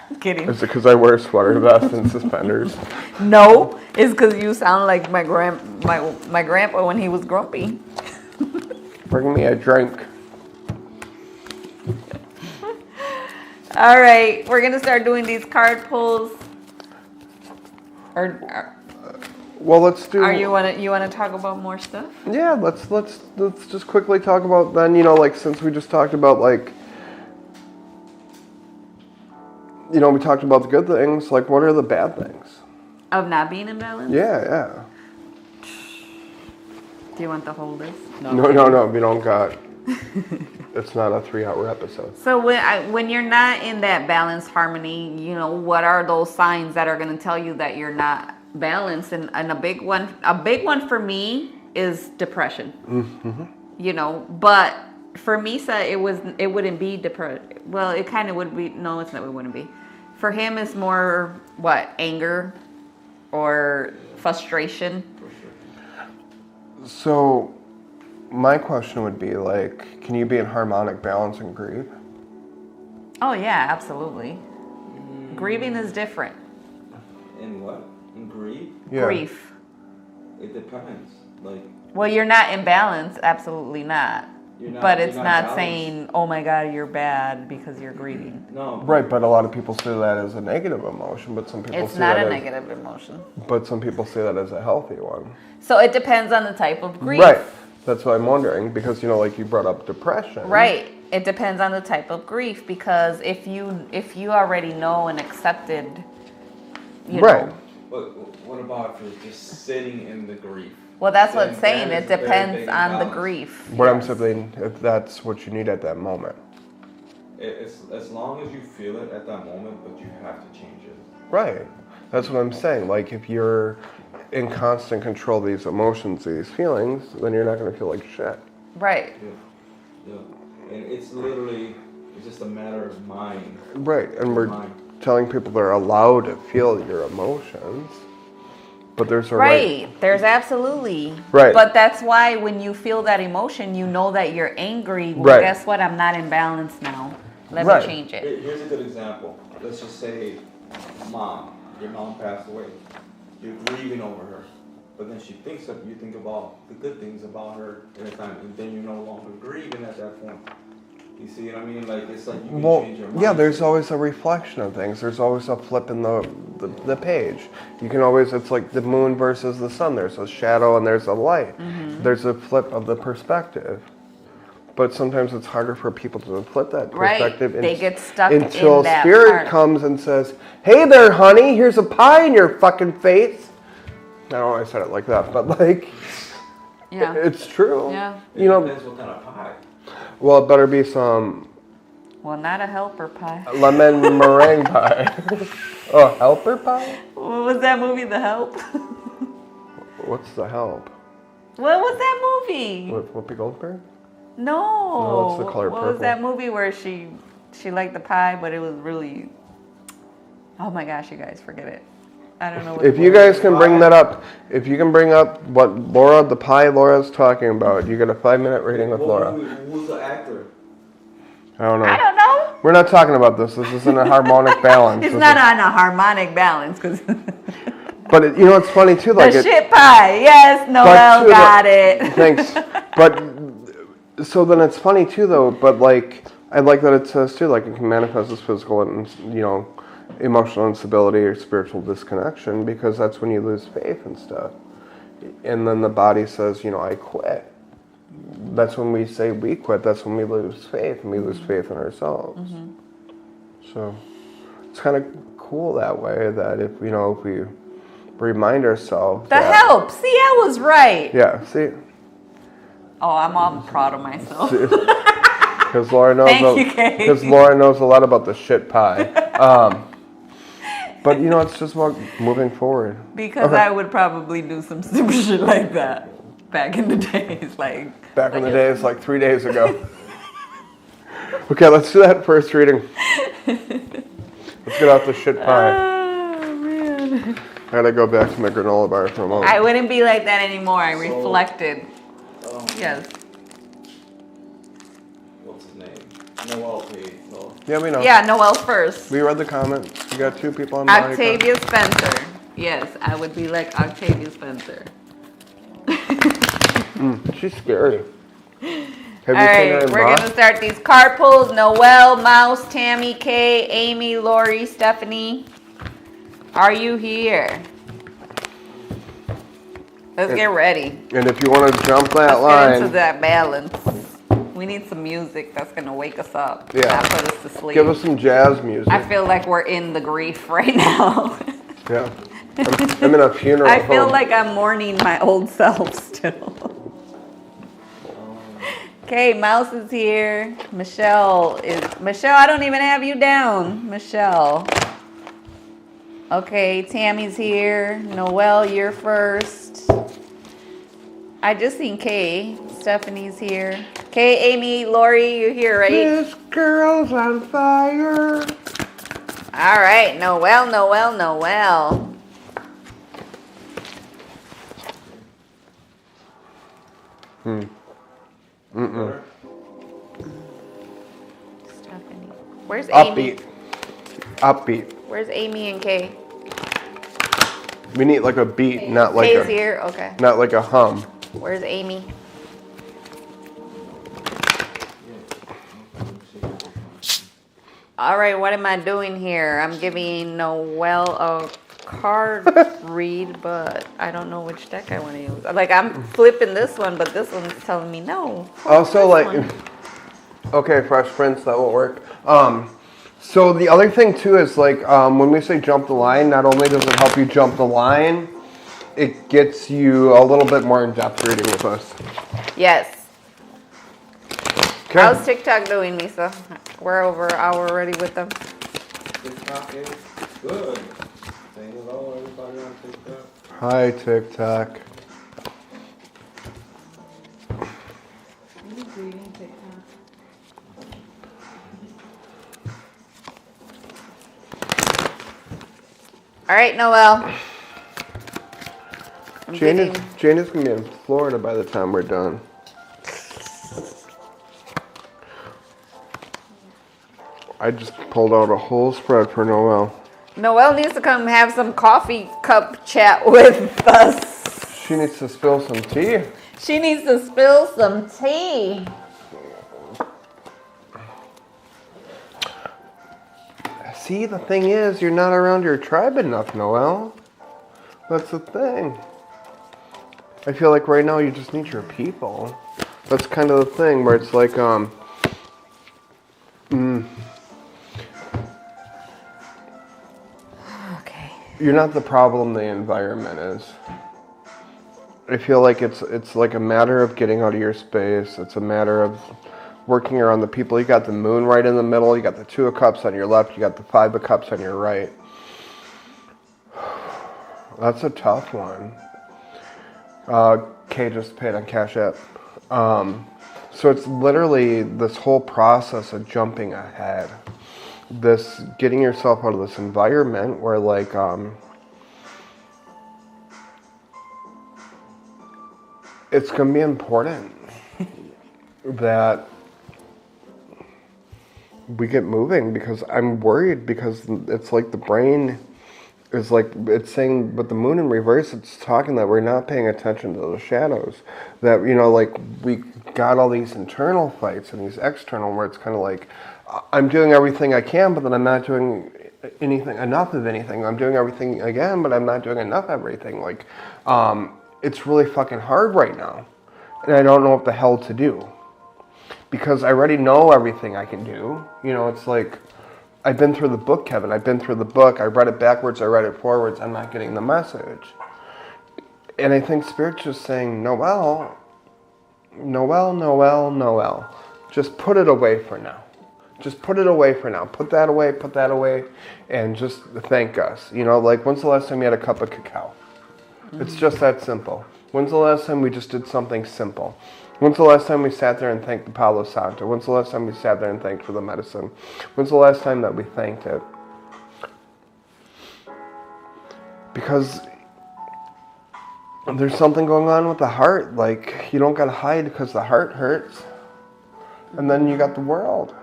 I'm kidding. Is it because I wear a sweater vest and suspenders? No, it's because you sound like my grandpa when he was grumpy. Bring me a drink. All right, we're gonna start doing these card pulls. Well, let's do. You wanna talk about more stuff? Yeah, let's just quickly talk about then. You know, like since we just talked about like, you know, we talked about the good things. Like, what are the bad things? Of not being in balance? Yeah. Do you want the whole list? No. We don't got. It's not a 3-hour episode. So when you're not in that balanced harmony, you know, what are those signs that are going to tell you that you're not balanced? And a big one for me is depression. Mm-hmm. You know, but for Misa, it wouldn't be depression. Well, it kind of would be. No, it's not. It wouldn't be. For him, it's more anger or frustration. So, my question would be like, can you be in harmonic balance and grieve? Oh yeah, absolutely. Grieving is different. In what? In grief? Yeah. Grief. It depends. Like, Well, you're not in balance. Absolutely not. But it's not balanced. saying, oh my God, you're bad because you're grieving. No. Right, but a lot of people say that as a negative emotion, but some people It's see not that a as, negative emotion. But some people see that as a healthy one. So it depends on the type of grief. Right. That's what I'm wondering, because you know, like you brought up depression. Right. It depends on the type of grief, because if you already know and accepted, you Right. know. But what about if you're just sitting in the grief? Well, that's what Then I'm saying. that It is very depends big on the balance. grief. But I'm Yes. saying if that's what you need at that moment. It's as long as you feel it at that moment, but you have to change it. Right. That's what I'm saying. Like if you're in constant control of these emotions, these feelings, then you're not going to feel like shit. Right. Yeah. And it's just a matter of mind. Right. And we're Mind. telling people they're allowed to feel your emotions. But there's a Right. There's absolutely. Right. But that's why when you feel that emotion, you know that you're angry. Well, Right. guess what? I'm not in balance now. Let Right. me change it. Here's a good example. Let's just say, your mom passed away. You're grieving over her. But then she thinks of, you think about the good things about her at the time, and then you're no longer grieving at that point. You see what I mean? Like, it's like you can Well, change your mind. yeah, there's always a reflection of things. There's always a flip in the page. You can always, it's like the moon versus the sun. There's a shadow and there's a light. Mm-hmm. There's a flip of the perspective. But sometimes it's harder for people to flip that Right. perspective. They get stuck until in that Spirit part. comes and says, "Hey there, honey, here's a pie in your fucking face." I don't know why I said it like that, but like, Yeah. it's true. Yeah. You know, Depends what kind of pie. well, it better be some Well, not a helper pie. Lemon meringue pie. Oh, helper pie? What was that movie, The Help? What's the help? What was that movie? With Whoopi Goldberg? No. No, it's The Color What Purple. was that movie where she liked the pie, but it was really... Oh my gosh, you guys, forget it. I don't know what If you guys can bring that up, if you can bring up what the pie Laura's talking about, you get a 5-minute rating with Laura. Who's the actor? I don't know. I don't know. We're not talking about this. This isn't a harmonic balance. It's not on a harmonic balance, because... But you know, it's funny too. Like the shit pie. Yes, Noel got it. Thanks. But so then it's funny too, though. But like, I like that it says too, like it can manifest as physical and emotional instability or spiritual disconnection, because that's when you lose faith and stuff. And then the body says, I quit. That's when we say we quit. That's when we lose faith, and we lose faith in ourselves. Mm-hmm. So it's kind of cool that way. That if we remind ourselves. The help. See, I was right. Yeah. See. Oh, I'm all proud of myself. Because Laura knows. Thank you, Kay. Because Laura knows a lot about the shit pie. But it's just about moving forward. Because I would probably do some stupid shit like that back in the days, Back in the days, like 3 days ago. Okay, let's do that first reading. Let's get out the shit pie. Oh man. I gotta go back to my granola bar for a moment. I wouldn't be like that anymore. I reflected. Yes. What's his name? Noel paid. No. Yeah, we know. Yeah, Noel's first. We read the comments. We got 2 people on the Octavia Spencer. Yes, I would be like Octavia Spencer. She's scary. Have All you seen her right, in we're Boss? going to start these card pulls. Noelle, Mouse, Tammy, Kay, Amy, Lori, Stephanie. Are you here? Let's get ready. And if you want to jump that Let's line, get into that balance. We need some music that's going to wake us up. Yeah. Not put us to sleep. give us some jazz music. I feel like we're in the grief right now. Yeah. I'm in a funeral I feel home. like I'm mourning my old self still. Okay, Mouse is here. Michelle, I don't even have you down. Michelle. Okay, Tammy's here. Noelle, you're first. I just seen Kay. Stephanie's here. Kay, Amy, Lori, you're here, right? This girl's on fire. All right, Noelle. Stephanie. Where's Amy? Upbeat. Where's Amy and Kay? We need like a beat, not like Kay's a here. Okay. not like a hum. Where's Amy? All right, what am I doing here? I'm giving Noelle a card read, but I don't know which deck I want to use. Like, I'm flipping this one, but this one's telling me no. Also, This like, one. okay, Fresh Prince, that won't work. So the other thing too is like when we say jump the line, not only does it help you jump the line, it gets you a little bit more in-depth reading with us. Yes. Okay. How's TikTok doing, Misa? We're over an hour already with them. TikTok is good. Say hello, everybody on TikTok. Hi, TikTok. All right, Noelle. Jane is gonna be in Florida by the time we're done. I just pulled out a whole spread for Noelle. Noelle needs to come have some coffee cup chat with us. She needs to spill some tea. She needs to spill some tea. See, the thing is, you're not around your tribe enough, Noelle. That's the thing. I feel like right now you just need your people. That's kind of the thing where it's like, Okay. you're not the problem, the environment is. I feel like it's like a matter of getting out of your space. It's a matter of working around the people. You got the moon right in the middle. You got the 2 of Cups on your left. You got the 5 of Cups on your right. That's a tough one. Kay just paid on Cash App. So it's literally this whole process of jumping ahead. This getting yourself out of this environment where like it's going to be important that we get moving, because I'm worried, because it's like the brain is like, it's saying, but the moon in reverse, it's talking that we're not paying attention to the shadows. That, you know, like we got all these internal fights and these external, where it's kind of like, I'm doing everything I can, but then I'm not doing enough of anything. I'm doing everything again, but I'm not doing enough of everything. Like, it's really fucking hard right now. And I don't know what the hell to do. Because I already know everything I can do. You know, it's like, I've been through the book, Kevin. I've been through the book. I read it backwards. I read it forwards. I'm not getting the message. And I think Spirit's just saying, Noelle, just put it away for now. Just put it away for now. Put that away, and just thank us. You know, like, when's the last time you had a cup of cacao? It's just that simple. When's the last time we just did something simple? When's the last time we sat there and thanked the Palo Santo? When's the last time we sat there and thanked for the medicine? When's the last time that we thanked it? Because there's something going on with the heart. Like, you don't gotta hide because the heart hurts. And then you got the world.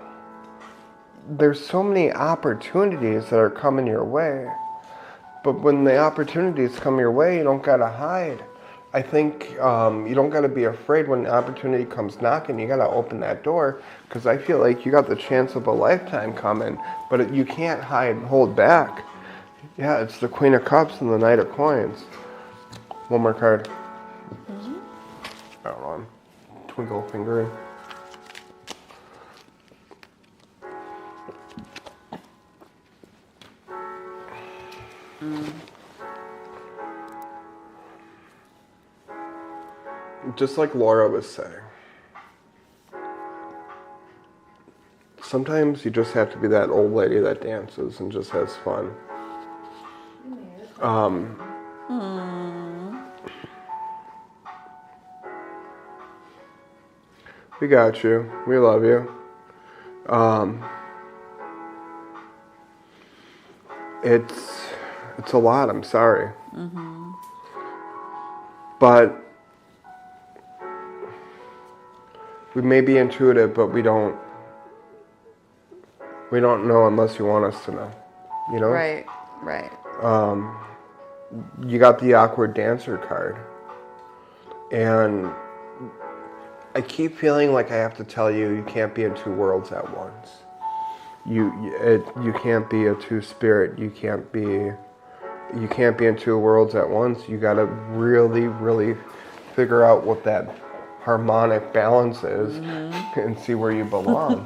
There's so many opportunities that are coming your way. But when the opportunities come your way, you don't gotta hide. I think you don't got to be afraid when the opportunity comes knocking. You got to open that door, because I feel like you got the chance of a lifetime coming, but you can't hide and hold back. Yeah, it's the Queen of Cups and the Knight of Coins. One more card. I don't know. I'm twinkle fingering. Just like Laura was saying, sometimes you just have to be that old lady that dances and just has fun. We got you. We love you. It's a lot. I'm sorry. But we may be intuitive, but we don't know unless you want us to know, you know? Right. You got the awkward dancer card. And I keep feeling like I have to tell you, you can't be in 2 worlds at once. You can't be a 2 spirit. You can't be in 2 worlds at once. You gotta really, really figure out what that harmonic balance is and see where you belong.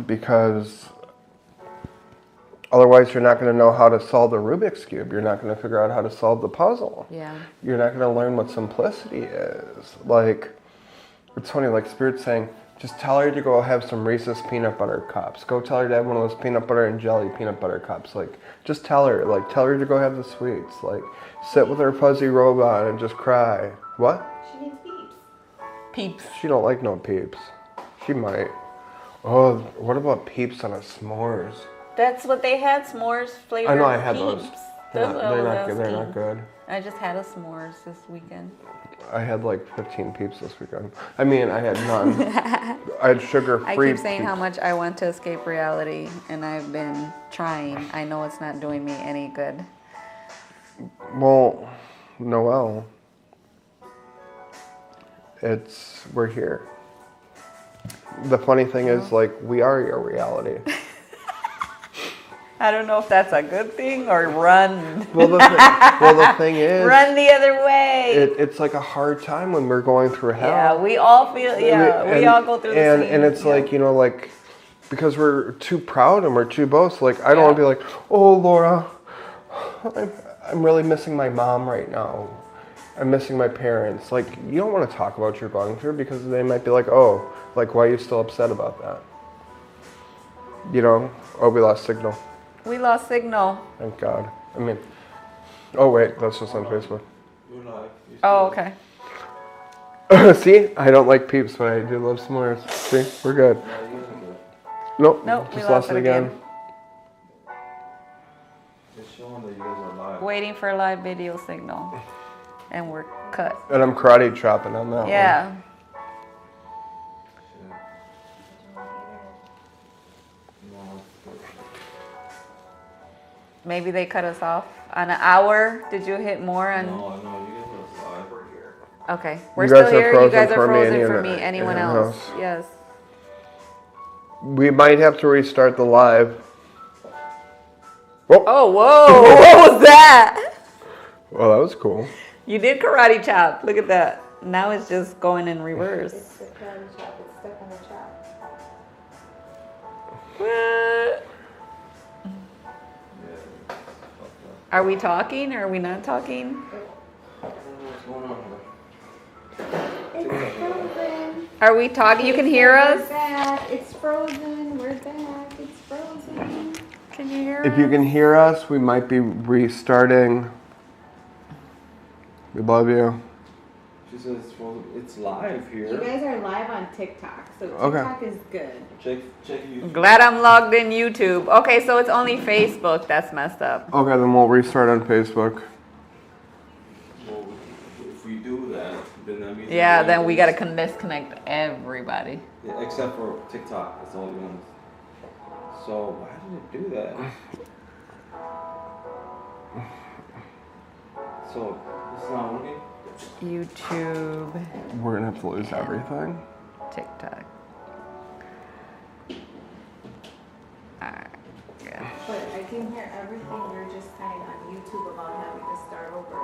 Because otherwise you're not going to know how to solve the Rubik's Cube. You're not going to figure out how to solve the puzzle. Yeah. You're not going to learn what simplicity is. Like, it's funny, like Spirit's saying, just tell her to go have some Reese's peanut butter cups. Go tell her to have one of those peanut butter and jelly peanut butter cups. Like, just tell her to go have the sweets. Like, sit with her fuzzy robot and just cry. What? She needs peeps. She don't like no peeps. She might. Oh, what about peeps on a s'mores? That's what they had, s'mores flavored. I know, I had peeps. those. They're not good. I just had a s'mores this weekend. I had like 15 peeps this weekend. I mean, I had none. I had sugar-free I keep saying peeps. how much I want to escape reality, and I've been trying. I know it's not doing me any good. Well, Noelle, we're here. The funny thing is, like, we are your reality. I don't know if that's a good thing or run. Well, the thing is, Run the other way. it's like a hard time when we're going through hell. Yeah, we all feel. Yeah, we all go through the same. And it's like, you know, like, because we're too proud and we're too boast. Like, I don't want to be like, oh, Laura, I'm really missing my mom right now. I'm missing my parents. Like, you don't want to talk about what you're going through because they might be like, oh, like, why are you still upset about that? You know? Oh, we lost signal. We lost signal. Thank God. I mean, oh, wait, that's just on Facebook. You're live. Oh, okay. See? I don't like peeps, but I do love s'mores. See? We're good. Nope. Nope, we Just lost lost it it again. It's showing that you guys are live. Waiting for a live video signal. And we're cut. And I'm karate chopping on that one. Yeah. Shit. No, it's good. Maybe they cut us off on an hour. Did you hit more on? No, you guys are live. We're here. Okay, we're You guys still are here. You frozen guys are for me, frozen anyone- for me. Anyone anyone else? else. Yes. We might have to restart the live. Oh, whoa! What was that? Well, that was cool. You did karate chop. Look at that. Now it's just going in reverse. It's the karate chop. It's stuck on the chop. What? Yeah. Are we talking? Or are we not talking? What's going on here? It's frozen. Are we talking? You can hear We're us? back. It's frozen. We're back. It's frozen. Can you hear If us? you can hear us, we might be restarting. We love you. She says it's live You here. guys are live on TikTok, so Okay. TikTok is good. Check YouTube. Glad I'm logged in YouTube. Okay, so it's only Facebook. That's messed up. Okay, then we'll restart on Facebook. Well, if we do that, then that means. Yeah, then we gotta disconnect everybody. Yeah, except for TikTok. That's all we want. So why did it do that? So it's not working. YouTube, We're gonna have to lose everything. TikTok. Alright, yeah. But I can hear everything you're just saying on YouTube about having to start over.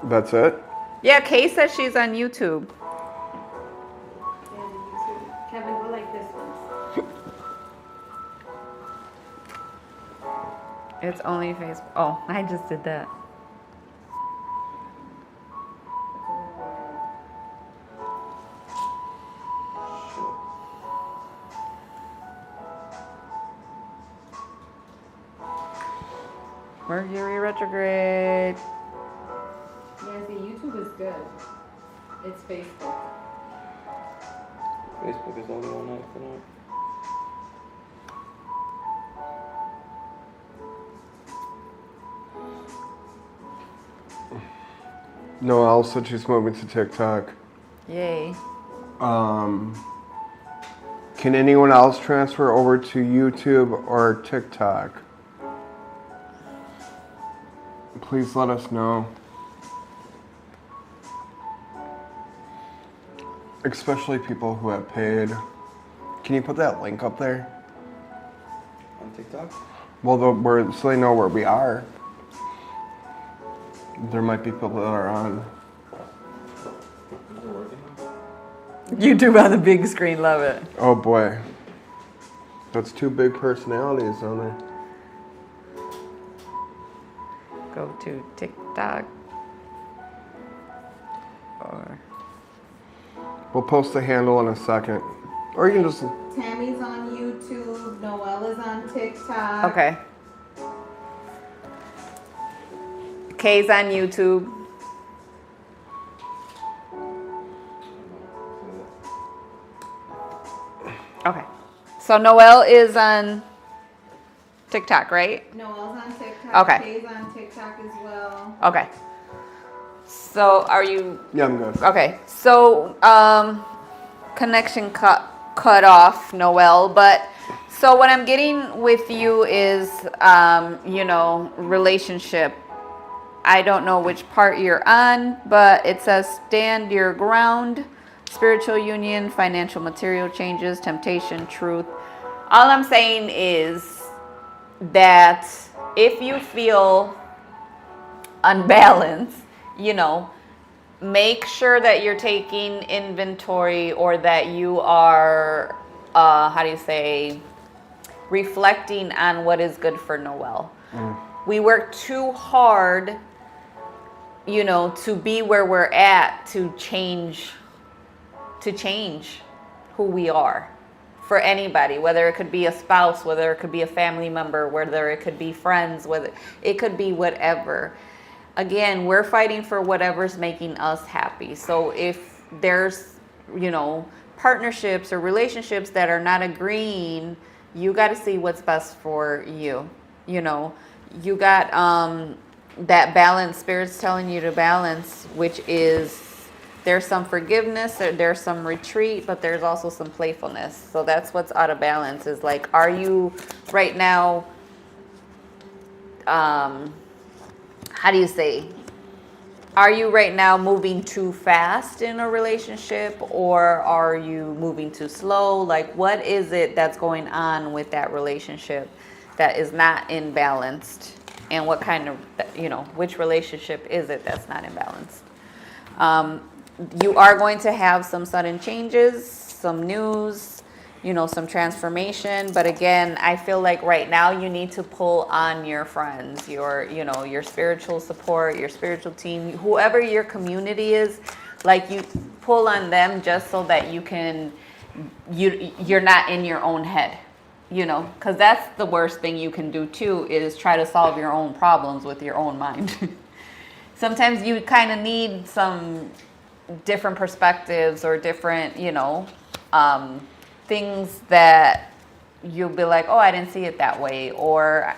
That's it? Yeah, Kay says she's on YouTube. Yeah, the YouTube. Kevin, go like this one. It's only Facebook. Oh, I just did that. Mercury retrograde. Yeah, see, YouTube is good. It's Facebook. Facebook is the only one acting up. Noelle said she's moving to TikTok. Yay. Can anyone else transfer over to YouTube or TikTok? Please let us know. Especially people who have paid. Can you put that link up there? On TikTok? Well, so they know where we are. There might be people that are on. Is it working now? YouTube on the big screen, love it. Oh boy. That's two big personalities on there. Go to TikTok. Or We'll post the handle in a second. Or you can just... Tammy's on YouTube. Noelle is on TikTok. okay. Kay's on YouTube. Okay. So Noelle is on TikTok, right? Noelle's on TikTok. Okay. Kay's on TikTok as well. Okay. So are you Yeah, I'm good. okay? So connection cut off, Noelle. But so what I'm getting with you is relationship. I don't know which part you're on, but it says stand your ground, spiritual union, financial material changes, temptation, truth. All I'm saying is that if you feel unbalanced, make sure that you're taking inventory or that you are, reflecting on what is good for Noelle. We work too hard you know, to be where we're at, to change who we are for anybody, whether it could be a spouse, whether it could be a family member, whether it could be friends, whether it could be whatever. Again, we're fighting for whatever's making us happy. So if there's, you know, partnerships or relationships that are not agreeing, you got to see what's best for you. You know, you got that balance, Spirit's telling you to balance, which is there's some forgiveness, there's some retreat, but there's also some playfulness. So that's what's out of balance, is like, are you right now, how do you say, are you right now moving too fast in a relationship, or are you moving too slow? Like, what is it that's going on with that relationship that is not in balance? And what kind of, you know, which relationship is it that's not in balance? You are going to have some sudden changes, some news, you know, some transformation. But again, I feel like right now you need to pull on your friends, your, you know, your spiritual support, your spiritual team, whoever your community is, like you pull on them just so that you can, you're not in your own head, you know, because that's the worst thing you can do too, is try to solve your own problems with your own mind. Sometimes you kind of need some different perspectives or different, you know, things that you'll be like, oh, I didn't see it that way, or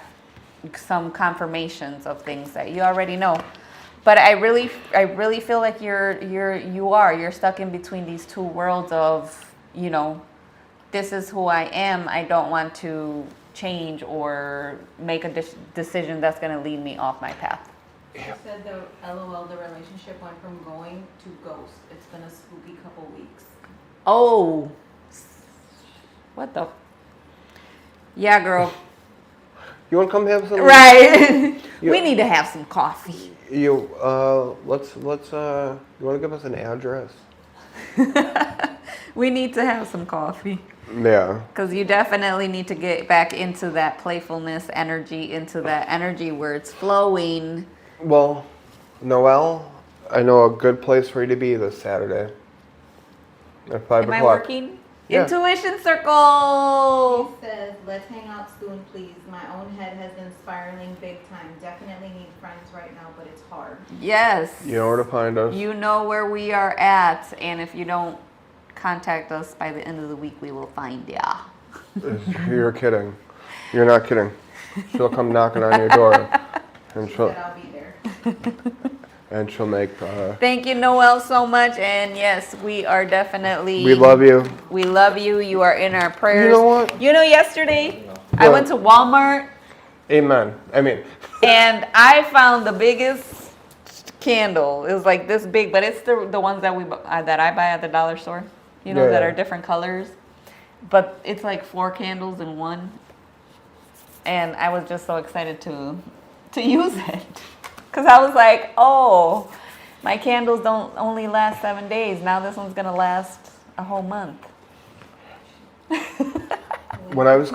some confirmations of things that you already know. But I really feel like you're stuck in between these two worlds of, you know, this is who I am. I don't want to change or make a decision that's going to lead me off my path. You said the LOL, the relationship went from going to ghost. It's been a spooky couple weeks. Oh, what the? Yeah, girl. You want to come have some? Right. Yeah. We need to have some coffee. You let's you want to give us an address? We need to have some coffee. Yeah. Because you definitely need to get back into that playfulness energy, into that energy where it's flowing. Well, Noelle, I know a good place for you to be this Saturday at 5 Am o'clock. I working? Yeah. Intuition Circle. He says, let's hang out soon, please. My own head has been spiraling big time. Definitely need friends right now, but it's hard. Yes. You know where to find us. You know where we are at, and if you don't contact us by the end of the week, we will find ya. You're kidding. You're not kidding. She'll come knocking on your door, and She she'll said I'll be there. and she'll make. Thank you, Noelle, so much. And yes, we are definitely. We love you. We love you. You are in our prayers. You know what? You know, yesterday I went to Walmart. Amen. I mean. And I found the biggest candle. It was like this big, but it's the ones that that I buy at the dollar store. You know, that are different colors. But it's like 4 candles in one. And I was just so excited to use it. Because I was like, oh, my candles don't only last 7 days. Now this one's going to last a whole month. When I was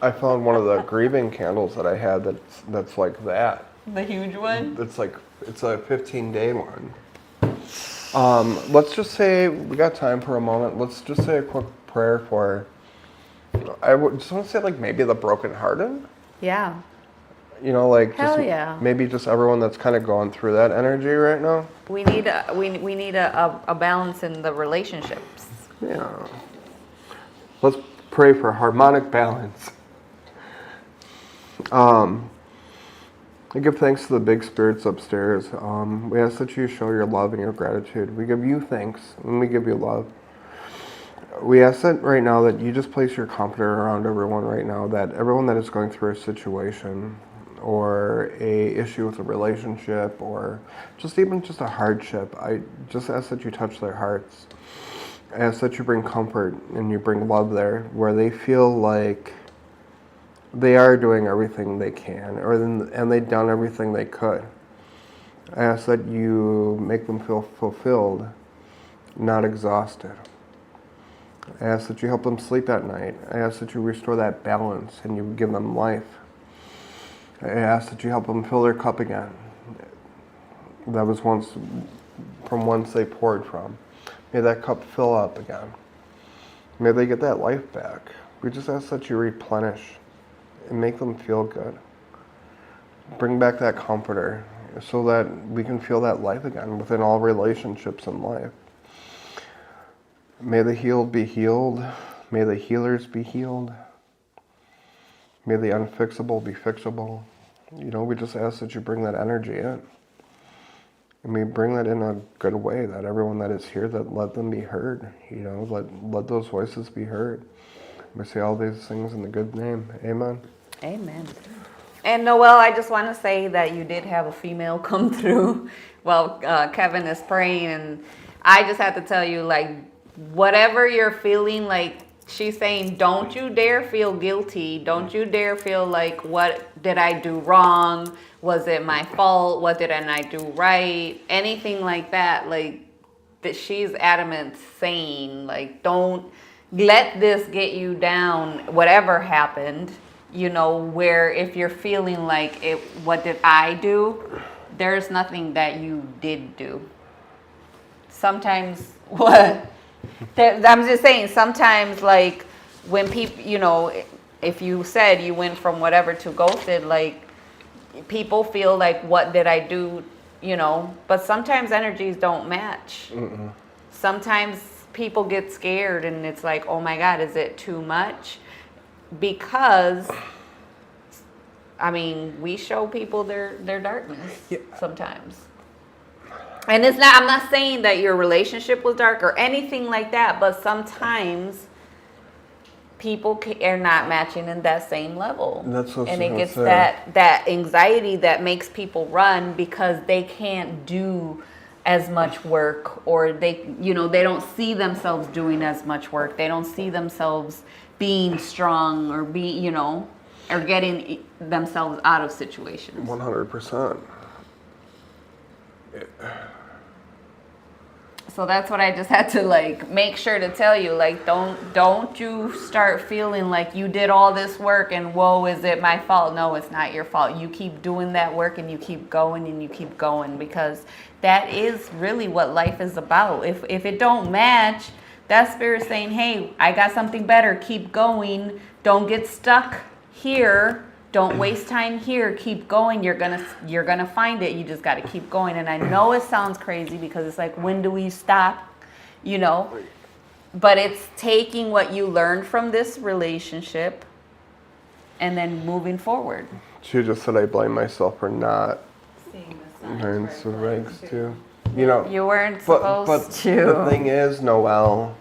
I found one of the grieving candles that I had that's like that. The huge one? It's a 15-day one. Let's just say we got time for a moment. Let's just say a quick prayer for. I just want to say like maybe the brokenhearted. Yeah. You know, like Hell just yeah. maybe just everyone that's kind of going through that energy right now. We need a balance in the relationships. Yeah. Let's pray for harmonic balance. I give thanks to the big spirits upstairs. We ask that you show your love and your gratitude. We give you thanks and we give you love. We ask that right now that you just place your comforter around everyone right now, that everyone that is going through a situation or a issue with a relationship or even just a hardship, I just ask that you touch their hearts. I ask that you bring comfort and you bring love there where they feel like they are doing everything they can and they've done everything they could. I ask that you make them feel fulfilled, not exhausted. I ask that you help them sleep at night. I ask that you restore that balance and you give them life. I ask that you help them fill their cup again. that was once from whence they poured from. May that cup fill up again. May they get that life back. We just ask that you replenish and make them feel good. Bring back that comforter so that we can feel that life again within all relationships in life. May the healed be healed. May the healers be healed. May the unfixable be fixable. We just ask that you bring that energy in. And we bring that in a good way, that everyone that is here, that let them be heard. Let those voices be heard. We say all these things in the good name. Amen. Amen. And Noelle, I just want to say that you did have a female come through while Kevin is praying. And I just have to tell you, like, whatever you're feeling, like she's saying, don't you dare feel guilty. Don't you dare feel like, what did I do wrong? Was it my fault? What did I not do right? Anything like that. Like, that she's adamant saying, like, don't let this get you down, whatever happened. Where if you're feeling like, what did I do? There's nothing that you did do. Sometimes, what? I'm just saying, sometimes, like, when people, if you said you went from whatever to ghosted, like, people feel like, what did I do? But sometimes energies don't match. Mm-mm. Sometimes people get scared and it's like, oh my God, is it too much? Because, we show people their darkness sometimes. And I'm not saying that your relationship was dark or anything like that, but sometimes people are not matching in that same level. And it gets that anxiety that makes people run because they can't do as much work, or they don't see themselves doing as much work. They don't see themselves being strong or or getting themselves out of situations. 100%. So that's what I just had to, like, make sure to tell you, like, don't you start feeling like you did all this work and whoa, is it my fault? No, it's not your fault. You keep doing that work and you keep going and you keep going, because that is really what life is about. If it don't match, that spirit saying, hey, I got something better. Keep going. Don't get stuck here. Don't waste time here. Keep going. You're gonna find it. You just got to keep going. And I know it sounds crazy because it's like, when do we stop? But it's taking what you learned from this relationship and then moving forward. She just said I blame myself for not learning some regs too. You weren't supposed to. The thing is, Noelle.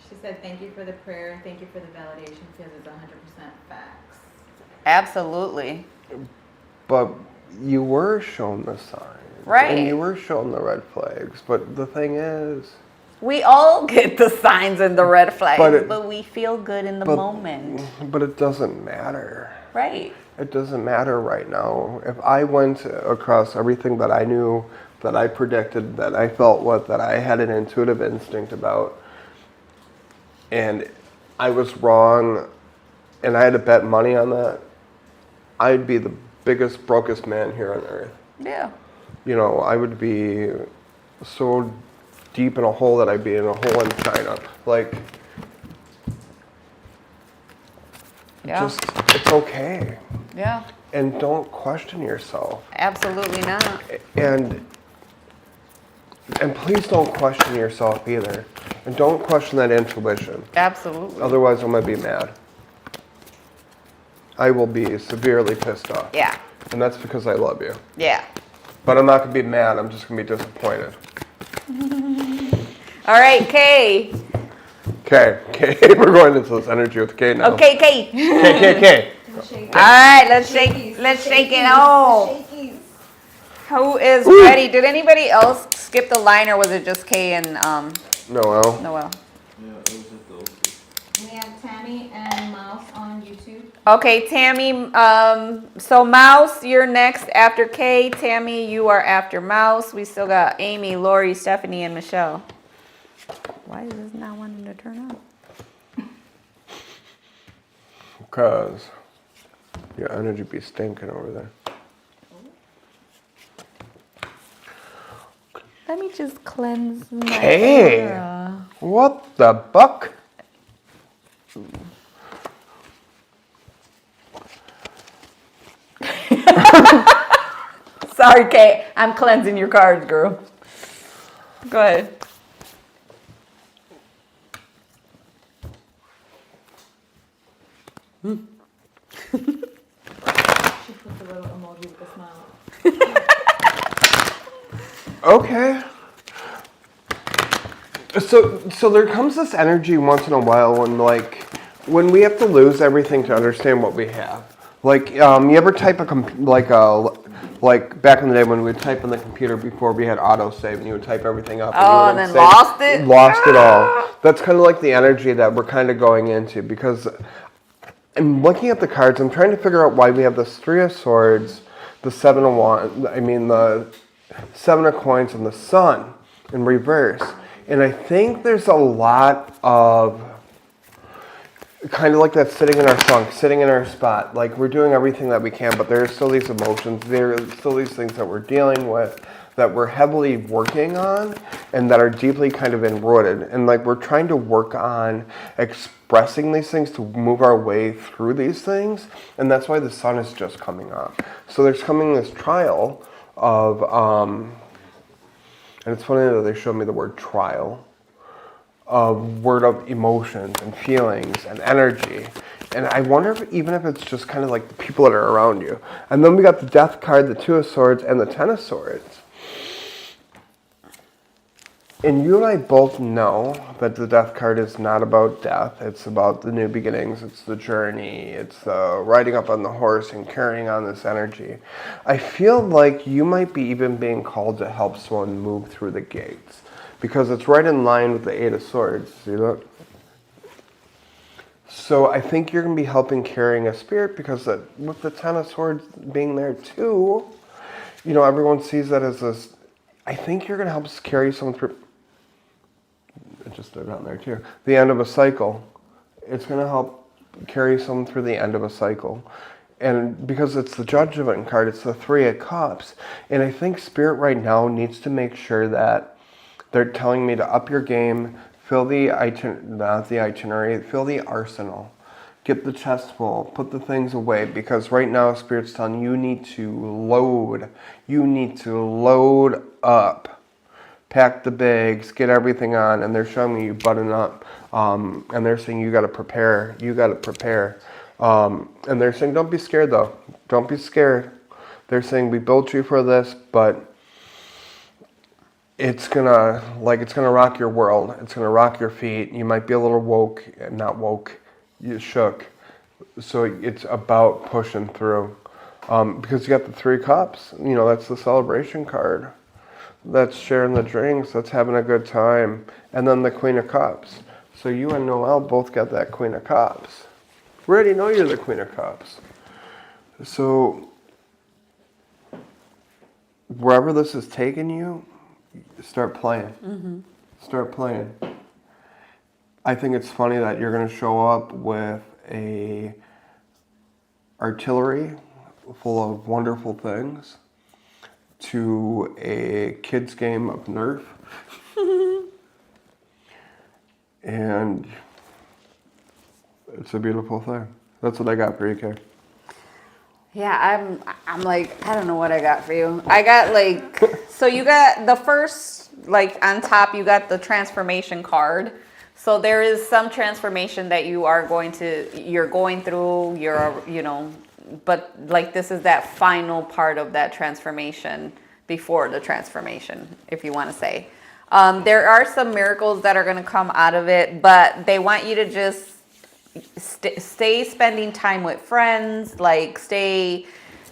She said, thank you for the prayer. Thank you for the validation, because it's 100% facts. Absolutely. But you were shown the signs. Right. And you were shown the red flags. But the thing is, we all get the signs and the red flags, but we feel good in the moment. But it doesn't matter. Right. It doesn't matter right now. If I went across everything that I knew, that I predicted, that I felt that I had an intuitive instinct about, and I was wrong, and I had to bet money on that, I'd be the biggest, brokest man here on earth. Yeah. I would be so deep in a hole that I'd be in a hole in China. Like, just, it's okay. Yeah. And don't question yourself. Absolutely not. And please don't question yourself either. And don't question that intuition. Absolutely. Otherwise, I'm going to be mad. I will be severely pissed off. Yeah. And that's because I love you. Yeah. But I'm not going to be mad. I'm just going to be disappointed. All right, Kay. Okay. We're going into this energy with Kay now. Okay, Kay. Kay. All right, let's shake it off. Who is ready? Did anybody else skip the line, or was it just Kay and Noelle. Noelle? Yeah, it was just those two. We have Tammy and Mouse on YouTube. Okay, Tammy. So Mouse, you're next after Kay. Tammy, you are after Mouse. We still got Amy, Lori, Stephanie, and Michelle. Why is this not wanting to turn on? Because your energy be stinking over there. just cleanse my Hey. aura. What the buck? Sorry, Kate. I'm cleansing your cards, girl. Go ahead. She puts a little emoji with a smile. Okay. So there comes this energy once in a while when we have to lose everything to understand what we have. Like, you ever type like back in the day when we would type on the computer before we had autosave and you would type everything up. Oh, and and you then lost it? Lost it all. That's kind of like the energy that we're kind of going into because I'm looking at the cards. I'm trying to figure out why we have this Three of Swords, the Seven of Wands, the Seven of Coins, and the Sun in reverse. And I think there's a lot of kind of like that sitting in our funk, sitting in our spot. Like we're doing everything that we can, but there are still these emotions. There are still these things that we're dealing with that we're heavily working on and that are deeply kind of enrooted. And like we're trying to work on expressing these things to move our way through these things. And that's why the sun is just coming up. So there's coming this trial of, and it's funny that they showed me the word trial, of word of emotions and feelings and energy. And I wonder even if it's just kind of like the people that are around you. And then we got the Death card, the Two of Swords, and the Ten of Swords. And you and I both know that the Death card is not about death. It's about the new beginnings. It's the journey. It's the riding up on the horse and carrying on this energy. I feel like you might be even being called to help someone move through the gates. Because it's right in line with the Eight of Swords. See that? So I think you're going to be helping carrying a spirit because with the Ten of Swords being there too, everyone sees that as this. I think you're going to help us carry someone through. It just stood down there too. The end of a cycle. It's going to help carry someone through the end of a cycle. And because it's the Judgment card, it's the Three of Cups. And I think Spirit right now needs to make sure that they're telling me to up your game, fill the itinerary, fill the arsenal. Get the chest full, put the things away, because right now Spirit's telling you need to load. You need to load up. Pack the bags, get everything on, and they're showing me you button up. And they're saying you gotta prepare, and they're saying don't be scared though. Don't be scared. They're saying we built you for this, but it's gonna rock your world. It's gonna rock your feet. You might be a little you shook. So it's about pushing through. Because you got the Three Cups, that's the celebration card. That's sharing the drinks, that's having a good time. And then the Queen of Cups. So you and Noelle both got that Queen of Cups. We already know you're the Queen of Cups. So wherever this is taking you, start playing. Mm-hmm. Start playing. I think it's funny that you're going to show up with a artillery full of wonderful things to a kid's game of Nerf. And it's a beautiful thing. That's what I got for you, Kay. Yeah, I'm like, I don't know what I got for you. I got so you got the first, on top, you got the transformation card. So there is some transformation that you're going through, but this is that final part of that transformation before the transformation, if you want to say. There are some miracles that are going to come out of it, but they want you to just stay spending time with friends, stay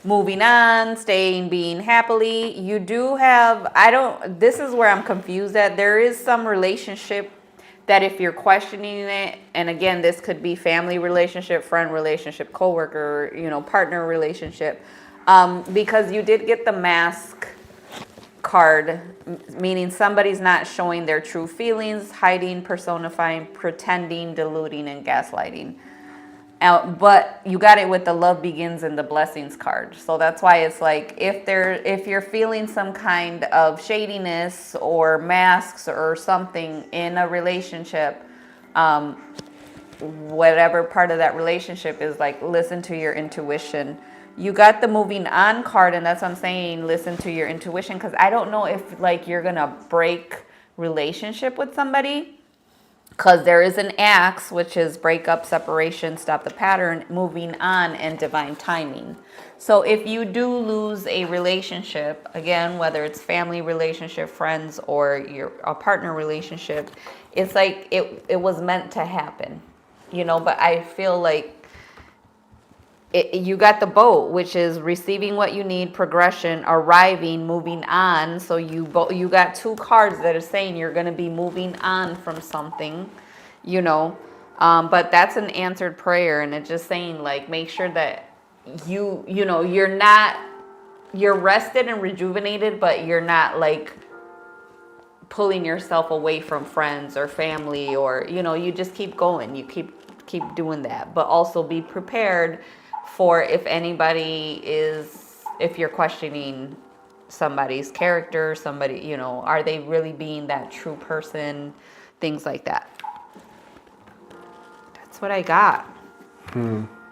moving on, being happily. You do have, this is where I'm confused at. There is some relationship that if you're questioning it, and again, this could be family relationship, friend relationship, coworker, partner relationship, because you did get the Mask card, meaning somebody's not showing their true feelings, hiding, personifying, pretending, deluding, and gaslighting. But you got it with the love begins and the blessings card. So that's why it's like if you're feeling some kind of shadiness or masks or something in a relationship, whatever part of that relationship is, like, listen to your intuition. You got the moving on card, and that's what I'm saying, listen to your intuition, because I don't know if, like, you're gonna break relationship with somebody, because there is an axe, which is break up, separation, stop the pattern, moving on, and divine timing. So if you do lose a relationship, again, whether it's family relationship, friends, or a partner relationship, it's like it was meant to happen, you know. But I feel like you got the boat, which is receiving what you need, progression, arriving, moving on. So you got two cards that are saying you're going to be moving on from something, you know. But that's an answered prayer, and it's just saying, like, make sure that you know, you're rested and rejuvenated, but you're not, like, pulling yourself away from friends or family, or, you know, you just keep going. You keep doing that, but also be prepared for if you're questioning somebody's character, somebody, you know, are they really being that true person, things like that. That's what I got.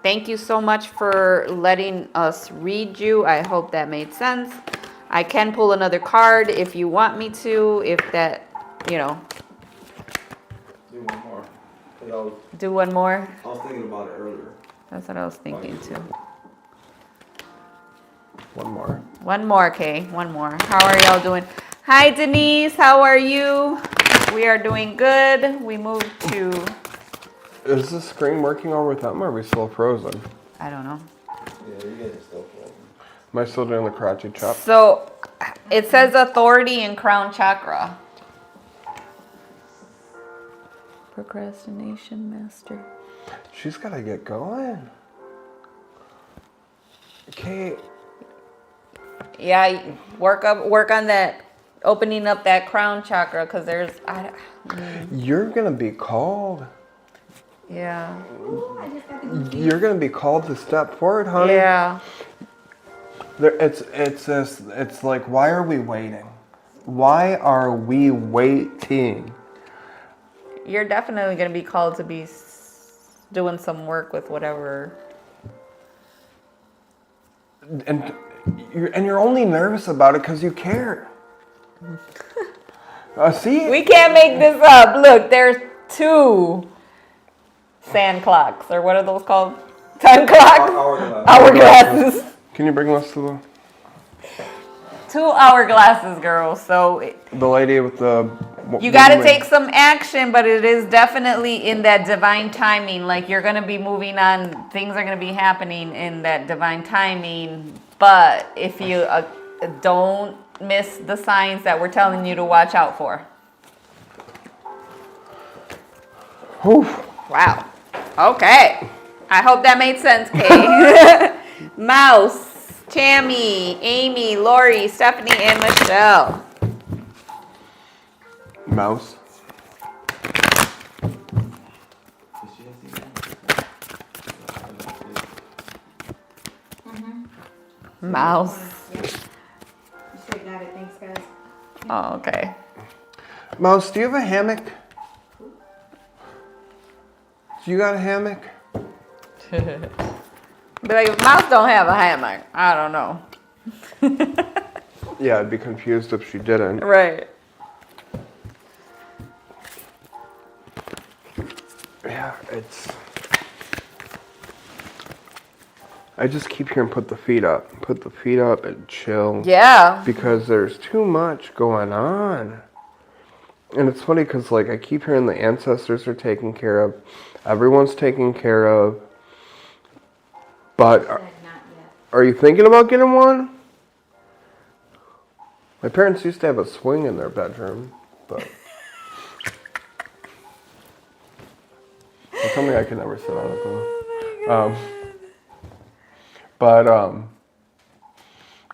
Thank you so much for letting us read you. I hope that made sense. I can pull another card if you want me to, if that, you know. Do one more. Do one more? I was thinking about it earlier. That's what I was thinking too. One more. One more, Kay. One more. How are y'all doing? Hi, Denise. How are you? We are doing good. We moved to... Is the screen working over with them, or are we still frozen? I don't know. Yeah, you guys are still frozen. Am I still doing the karate chop? So, it says authority and crown chakra. Procrastination master. She's got to get going. Okay. Yeah, work on that, opening up that crown chakra, because there's... You're going to be called. Yeah. You're going to be called to step forward, honey. Yeah. It's like, why are we waiting? Why are we waiting? You're definitely going to be called to be doing some work with whatever. And you're only nervous about it because you care. See? We can't make this up. Look, there's 2 sand clocks, or what are those called? Time clocks? Hourglasses. Can you bring us to the... 2 hourglasses, girl. So The lady with the... you got to take some action, but it is definitely in that divine timing. Like, you're going to be moving on. Things are going to be happening in that divine timing. But if you don't miss the signs that we're telling you to watch out for. Whew. Wow. Okay. I hope that made sense, Kay. Mouse, Tammy, Amy, Lori, Stephanie, and Michelle. Mouse. Mouse. Yeah. You sure got it. Thanks, guys. Oh, okay. Mouse, do you have a hammock? Do you got a hammock? Be like, if Mouse don't have a hammock, I don't know. Yeah, I'd be confused if she didn't. Right. Yeah, I just keep hearing put the feet up and chill. Yeah. Because there's too much going on. And it's funny because, like, I keep hearing the ancestors are taken care of. Everyone's taken care of. But Not yet. are you thinking about getting one? My parents used to have a swing in their bedroom, but... It's something I could never sit on it, though.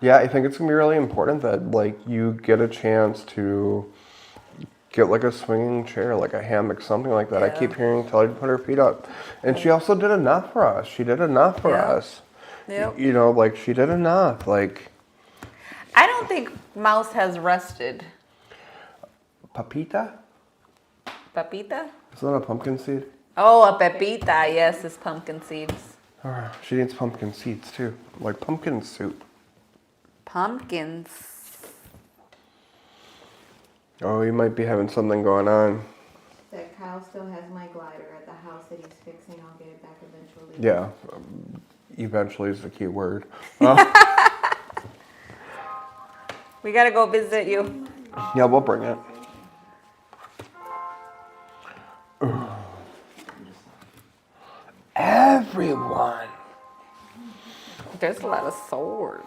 Yeah, I think it's going to be really important that, like, you get a chance to get like a swinging chair, like a hammock, something like that. I Yeah. keep hearing tell her to put her feet up. And she also did enough for us. She did enough for Yeah. us. Yep. You know, like she did enough. Like I don't think Mouse has rested. papita? Papita? Isn't that a pumpkin seed? Oh, a pepita. Yes, it's pumpkin seeds. She needs pumpkin seeds too. Like pumpkin soup. Pumpkins. Oh, you might be having something going on. That Kyle still has my glider at the house that he's fixing. I'll get it back eventually. Yeah. Eventually is the key word. We gotta go visit you. Yeah, we'll bring it. Everyone. There's a lot of sword.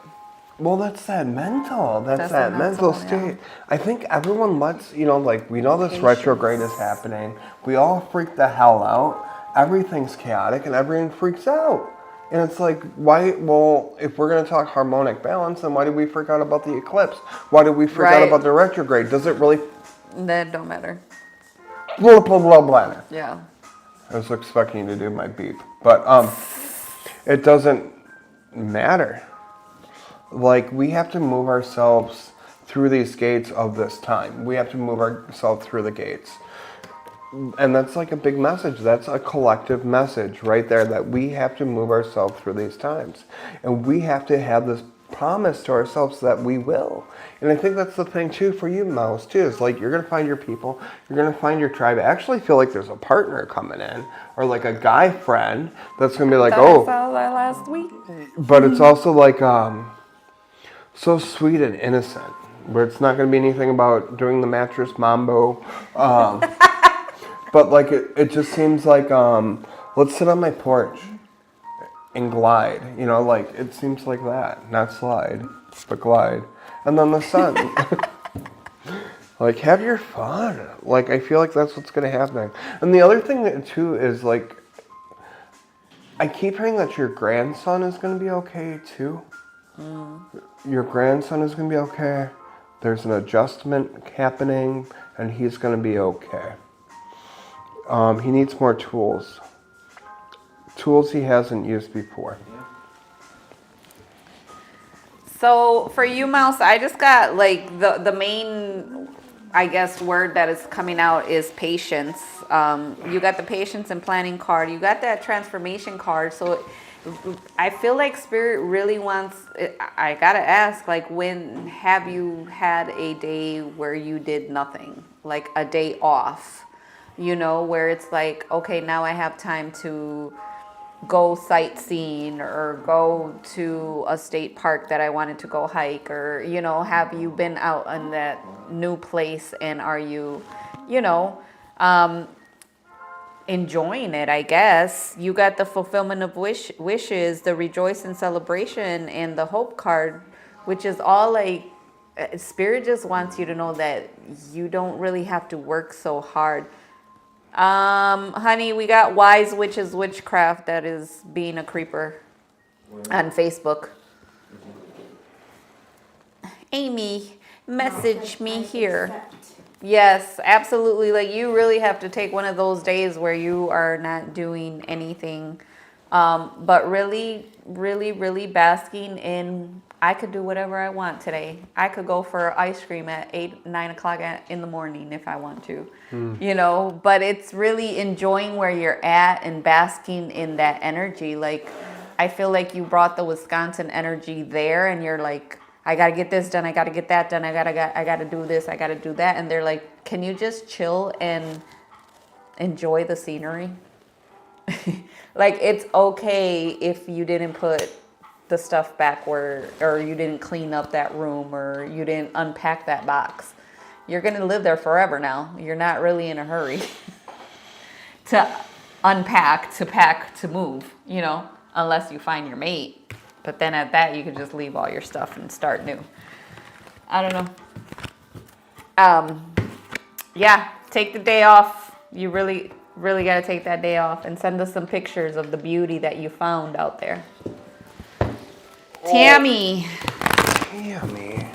Well, that's that mental. That's the that mental mental, state. yeah. I think everyone lets, you know, like we know this retrograde is happening. We all freak the hell out. Everything's chaotic and everyone freaks out. And it's like, why? Well, if we're going to talk harmonic balance, then why did we freak out about the eclipse? Why did we freak out Right. about the retrograde? Does it really? That don't matter. Blah, blah, blah, blah. Yeah. I was expecting you to do my beep. But it doesn't matter. Like, we have to move ourselves through these gates of this time. We have to move ourselves through the gates. And that's like a big message. That's a collective message right there, that we have to move ourselves through these times. And we have to have this promise to ourselves that we will. And I think that's the thing too for you, Mouse, too. Is like you're going to find your people. You're going to find your tribe. I actually feel like there's a partner coming in, or like a guy friend that's going to be like, I oh. saw that last week. But it's also like so sweet and innocent, where it's not going to be anything about doing the mattress mambo. But like it just seems like let's sit on my porch and glide. You know, like it seems like that, not slide, but glide. And then the sun. Like have your fun. Like I feel like that's what's going to happen. And the other thing too is like I keep hearing that your grandson is going to be okay too. Your grandson is going to be okay. There's an adjustment happening, and he's going to be okay. He needs more tools. Tools he hasn't used before. So for you, Mouse, I just got like the main, I guess, word that is coming out is patience. You got the patience and planning card. You got that transformation card. So I feel like Spirit really wants, I gotta ask, like, when have you had a day where you did nothing? Like a day off, you know, where it's like, okay, now I have time to go sightseeing or go to a state park that I wanted to go hike, or, you know, have you been out in that new place and are you, you know, enjoying it, I guess. You got the fulfillment of wishes, the rejoice and celebration, and the hope card, which is all like, Spirit just wants you to know that you don't really have to work so hard. Honey, we got Wise Witches Witchcraft that is being a creeper on Facebook. Amy, message me here. Yes, absolutely. Like you really have to take one of those days where you are not doing anything, but really, really, really basking in, I could do whatever I want today. I could go for ice cream at 8, 9 o'clock in the morning if I want to, you know, but it's really enjoying where you're at and basking in that energy. Like, I feel like you brought the Wisconsin energy there and you're like, I got to get this done. I got to get that done. I got to do this. I got to do that. And they're like, can you just chill and enjoy the scenery? Like, it's okay if you didn't put the stuff back where, or you didn't clean up that room, or you didn't unpack that box. You're going to live there forever now. You're not really in a hurry to unpack, to pack, to move, you know, unless you find your mate. But then at that, you can just leave all your stuff and start new. I don't know. Yeah, take the day off. You really, really got to take that day off and send us some pictures of the beauty that you found out there. Tammy. Tammy.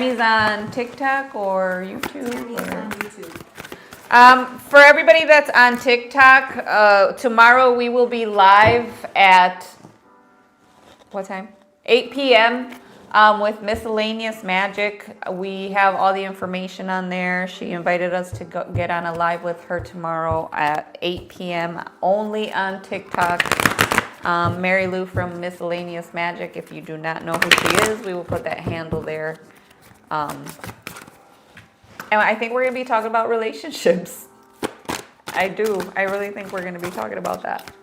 Tammy's on TikTok or YouTube? Tammy's or- on YouTube. For everybody that's on TikTok, tomorrow we will be live at, what time? 8 p.m. With Miscellaneous Magic. We have all the information on there. She invited us to get on a live with her tomorrow at 8 p.m. only on TikTok. Mary Lou from Miscellaneous Magic. If you do not know who she is, we will put that handle there. And I think we're going to be talking about relationships. I do. I really think we're going to be talking about that.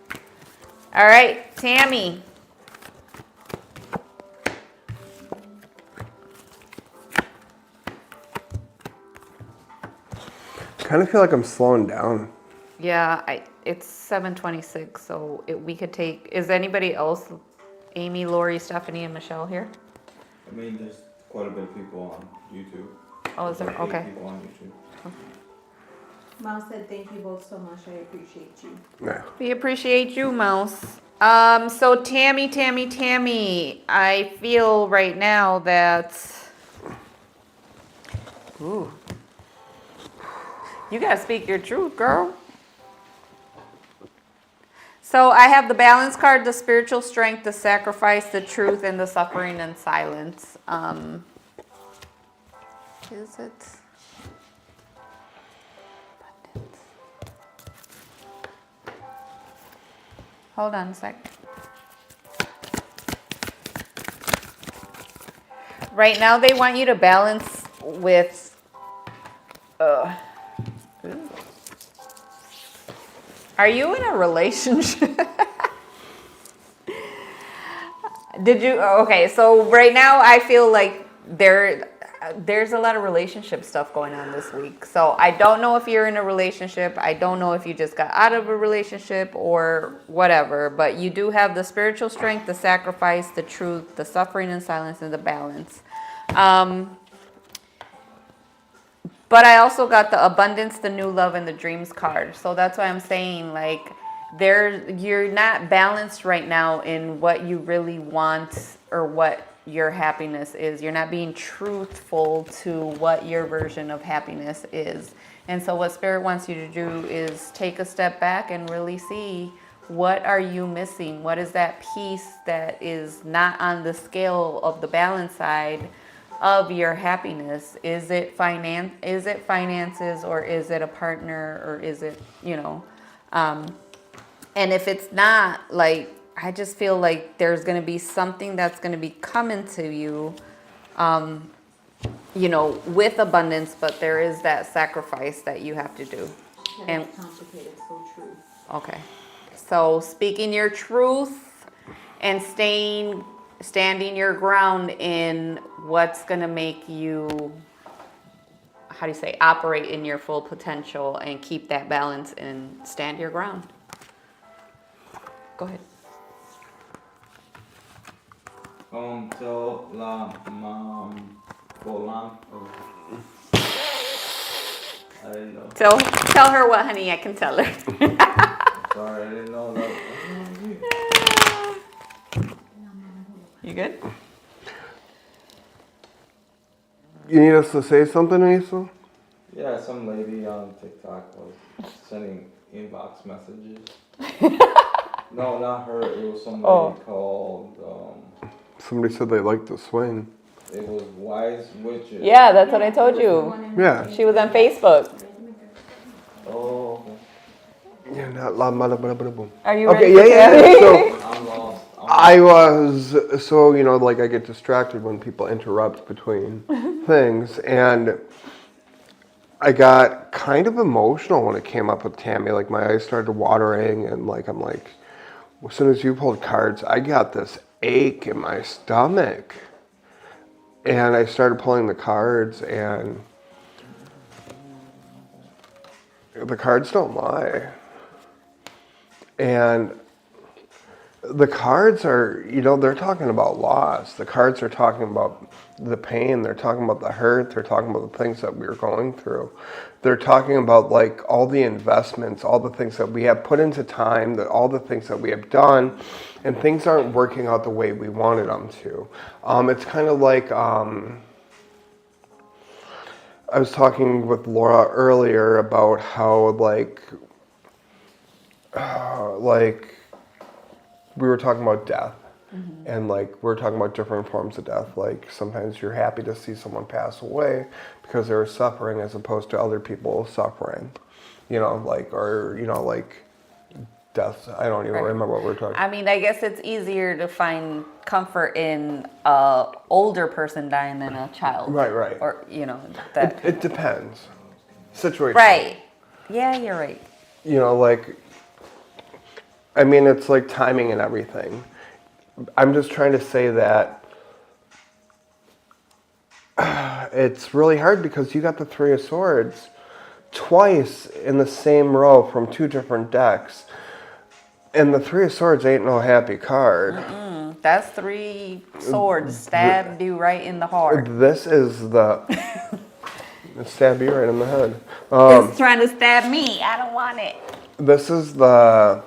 All right, Tammy. Kind of feel like I'm slowing down. Yeah, it's 7:26, so we could take. Is anybody else? Amy, Lori, Stephanie, and Michelle here? I mean, there's quite a bit of people on YouTube. Oh, is there? There's 8 Okay. people on YouTube. Mouse said, thank you both so much. I appreciate you. Yeah. We appreciate you, Mouse. So Tammy, I feel right now that. Ooh. You gotta speak your truth, girl. So I have the balance card, the spiritual strength, the sacrifice, the truth, and the suffering and silence. Is it? Abundance. Hold on a sec. Right now they want you to balance with ooh. Are you in a relationship? Did you? Okay, so right now I feel like there's a lot of relationship stuff going on this week. So I don't know if you're in a relationship. I don't know if you just got out of a relationship or whatever. But you do have the spiritual strength, the sacrifice, the truth, the suffering and silence, and the balance. But I also got the abundance, the new love, and the dreams card. So that's why I'm saying, like, you're not balanced right now in what you really want or what your happiness is. You're not being truthful to what your version of happiness is. And so what Spirit wants you to do is take a step back and really see, what are you missing? What is that piece that is not on the scale of the balance side of your happiness? Is it finances, or is it a partner, or is it, and if it's not, like, I just feel like there's going to be something that's going to be coming to you, with abundance, but there is that sacrifice that you have to do. And It's complicated, so true. okay. So speaking your truth and standing your ground in what's going to make you, operate in your full potential and keep that balance and stand your ground. Go ahead. Tell la volant. I didn't know. Tell her what, honey. I can tell her. Sorry, I didn't know that. You good? You need us to say something, Asa? Yeah, some lady on TikTok was sending inbox messages. No, not her. It was some lady called. Somebody said they liked the swing. It was Wise Witches. Yeah, that's what I told you. Yeah. She was on Facebook. Oh, okay. Yeah, not la blah blah blah boom. Are you Okay, ready? yeah. So I'm lost. I was like I get distracted when people interrupt between things, and I got kind of emotional when it came up with Tammy. Like my eyes started watering, and I'm like, as soon as you pulled cards, I got this ache in my stomach, and I started pulling the cards, and the cards don't lie, and the cards are, they're talking about loss. The cards are talking about the pain. They're talking about the hurt. They're talking about the things that we're going through. They're talking about like all the investments, all the things that we have put into time, that all the things that we have done, and things aren't working out the way we wanted them to. It's kind of like I was talking with Laura earlier about how like we were talking about death. And like we're talking about different forms of death. Like sometimes you're happy to see someone pass away because they're suffering as opposed to other people suffering. You know, like death. I don't even remember what we're talking. I mean, I guess it's easier to find comfort in a older person dying than a child. Right. Or that. It depends. Situation. Right. Yeah, you're right. You know, like I mean, it's like timing and everything. I'm just trying to say that it's really hard because you got the Three of Swords twice in the same row from two different decks. And the Three of Swords ain't no happy card. That's 3 swords stabbed you right in the heart. This is the... it stabbed you right in the head. It's trying to stab me. I don't want it. This is the...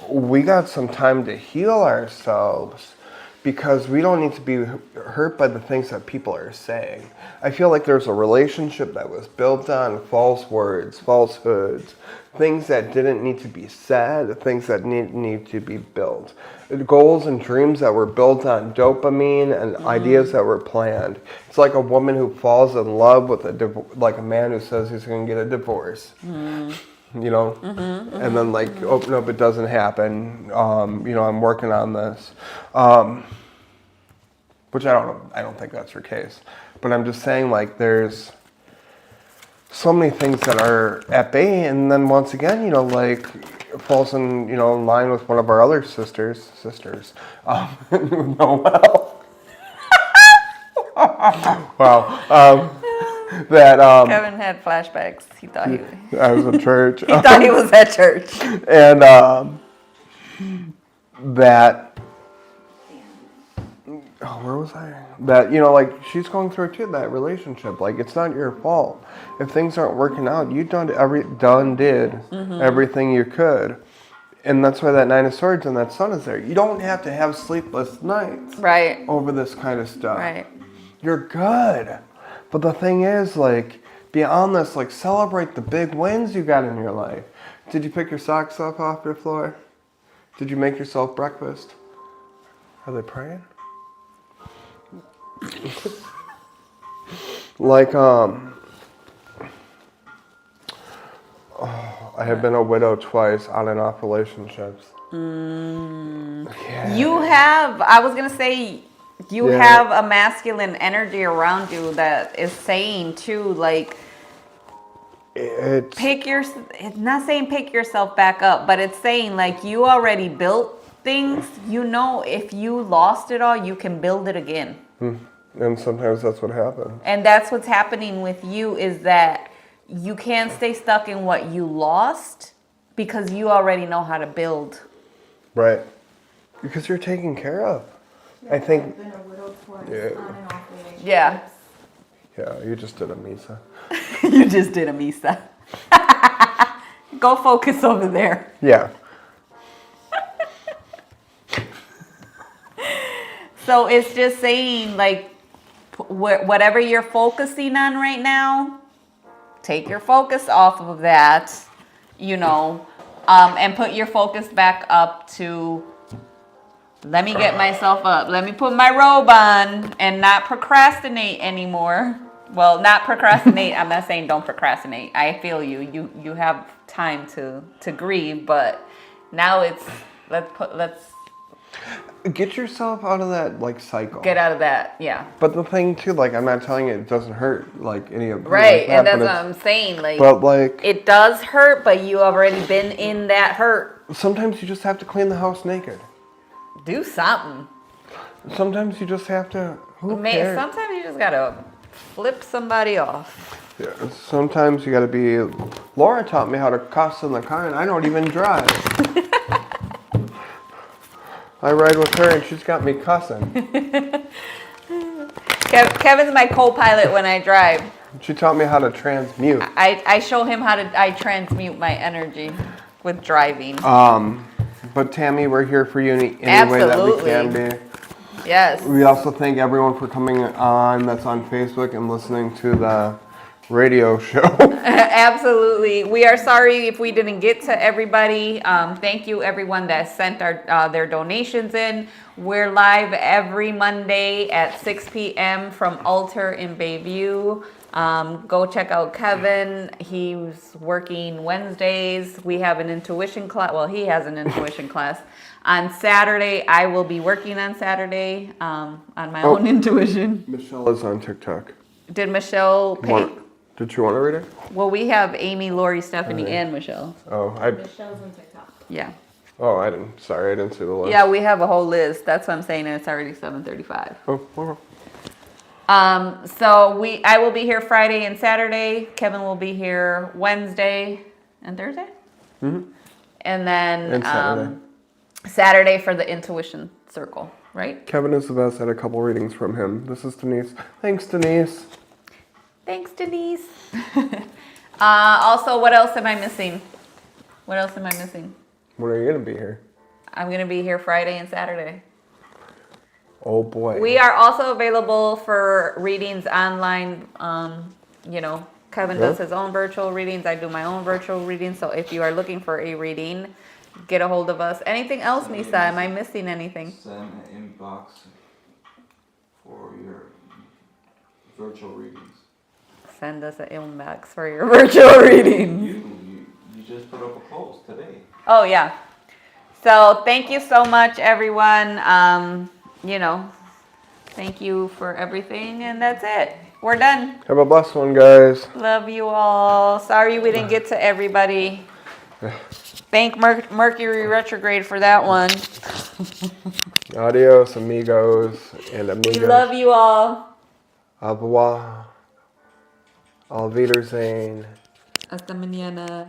We got some time to heal ourselves because we don't need to be hurt by the things that people are saying. I feel like there's a relationship that was built on false words, falsehoods, things that didn't need to be said, things that need to be built. Goals and dreams that were built on dopamine and ideas that were planned. It's like a woman who falls in love with a man who says he's going to get a divorce. You know, and then like, oh nope, it doesn't happen. I'm working on this, which I don't think that's her case. But I'm just saying, like, there's so many things that are at bay, and then once again, like, falls in line with one of our other sisters, Noelle. Wow. That Kevin had flashbacks. He thought I was at church. he thought he was at church. And that where was I? That like she's going through too, that relationship. Like it's not your fault if things aren't working out. You did everything you could, and that's why that Nine of Swords and that Sun is there. You don't have to have sleepless nights over this kind of stuff. Right. You're good. But the thing is, like, beyond this, like, celebrate the big wins you got in your life. Did you pick your socks up off your floor? Did you make yourself breakfast? Are they praying? Like, I have been a widow twice, on and off relationships. Yeah. You have, I was going to say... You have a masculine energy around you that is saying too, like, it's not saying pick yourself back up, but it's saying like you already built things. If you lost it all, you can build it again. And sometimes that's what happens. And that's what's happening with you is that you can't stay stuck in what you lost because you already know how to build. Right. Because you're taken care of. I think. I've been a widow twice, on and off relationships. Yeah. Yeah, you just did a Misa. You just did a Misa. Go focus over there. Yeah. So it's just saying, like, whatever you're focusing on right now, take your focus off of that, and put your focus back up to, let me get myself up. Let me put my robe on and not procrastinate anymore. Well, not procrastinate. I'm not saying don't procrastinate. I feel you. You have time to grieve, but now it's let's get yourself out of that like cycle. Get out of that, yeah. But the thing too, like I'm not telling you it doesn't hurt like any of right, like and that's what I'm saying. Like, but like it does hurt, but you already been in that hurt. Sometimes you just have to clean the house naked. Do something. Sometimes you just have to. Who cares? Sometimes you just gotta flip somebody off. Yeah. Sometimes you gotta be. Laura taught me how to cuss in the car, and I don't even drive. I ride with her, and she's got me cussing. Kevin's my co-pilot when I drive. She taught me how to transmute. I show him how to. I transmute my energy with driving. But Tammy, we're here for you any way that we can be. Yes. We also thank everyone for coming on that's on Facebook and listening to the radio show. Absolutely. We are sorry if we didn't get to everybody. Thank you everyone that sent their donations in. We're live every Monday at 6 p.m. from Altar in Bayview. Go check out Kevin. He's working Wednesdays. We have an intuition class. Well, he has an intuition class. On Saturday, I will be working on Saturday on my own intuition. Michelle is on TikTok. Did Michelle pay? Did you want to read it? Well, we have Amy, Lori, Stephanie, and Michelle. Oh, Michelle's on TikTok. Yeah. Oh, I didn't. Sorry, I didn't see the list. Yeah, we have a whole list. That's what I'm saying. It's already 7:35. Oh, okay. So I will be here Friday and Saturday. Kevin will be here Wednesday and Thursday. Mm-hmm. And then And Saturday. Saturday for the intuition circle, right? Kevin is the best. I had a couple readings from him. This is Denise. Thanks, Denise. Thanks, Denise. Also, what else am I missing? What else am I missing? When are you going to be here? I'm going to be here Friday and Saturday. Oh, boy. We are also available for readings online. Kevin does his own virtual readings. I do my own virtual readings. So if you are looking for a reading, get a hold of us. Anything else, Nisa? Am I missing anything? Send an inbox for your virtual readings. Send us an inbox for your virtual reading. You just put up a post today. Oh, yeah. So thank you so much, everyone. Thank you for everything. And that's it. We're done. Have a blessed one, guys. Love you all. Sorry we didn't get to everybody. Thank Mercury retrograde for that one. Adios, amigos and amigas. We love you all. Au revoir. Auf Wiedersehen. Hasta mañana.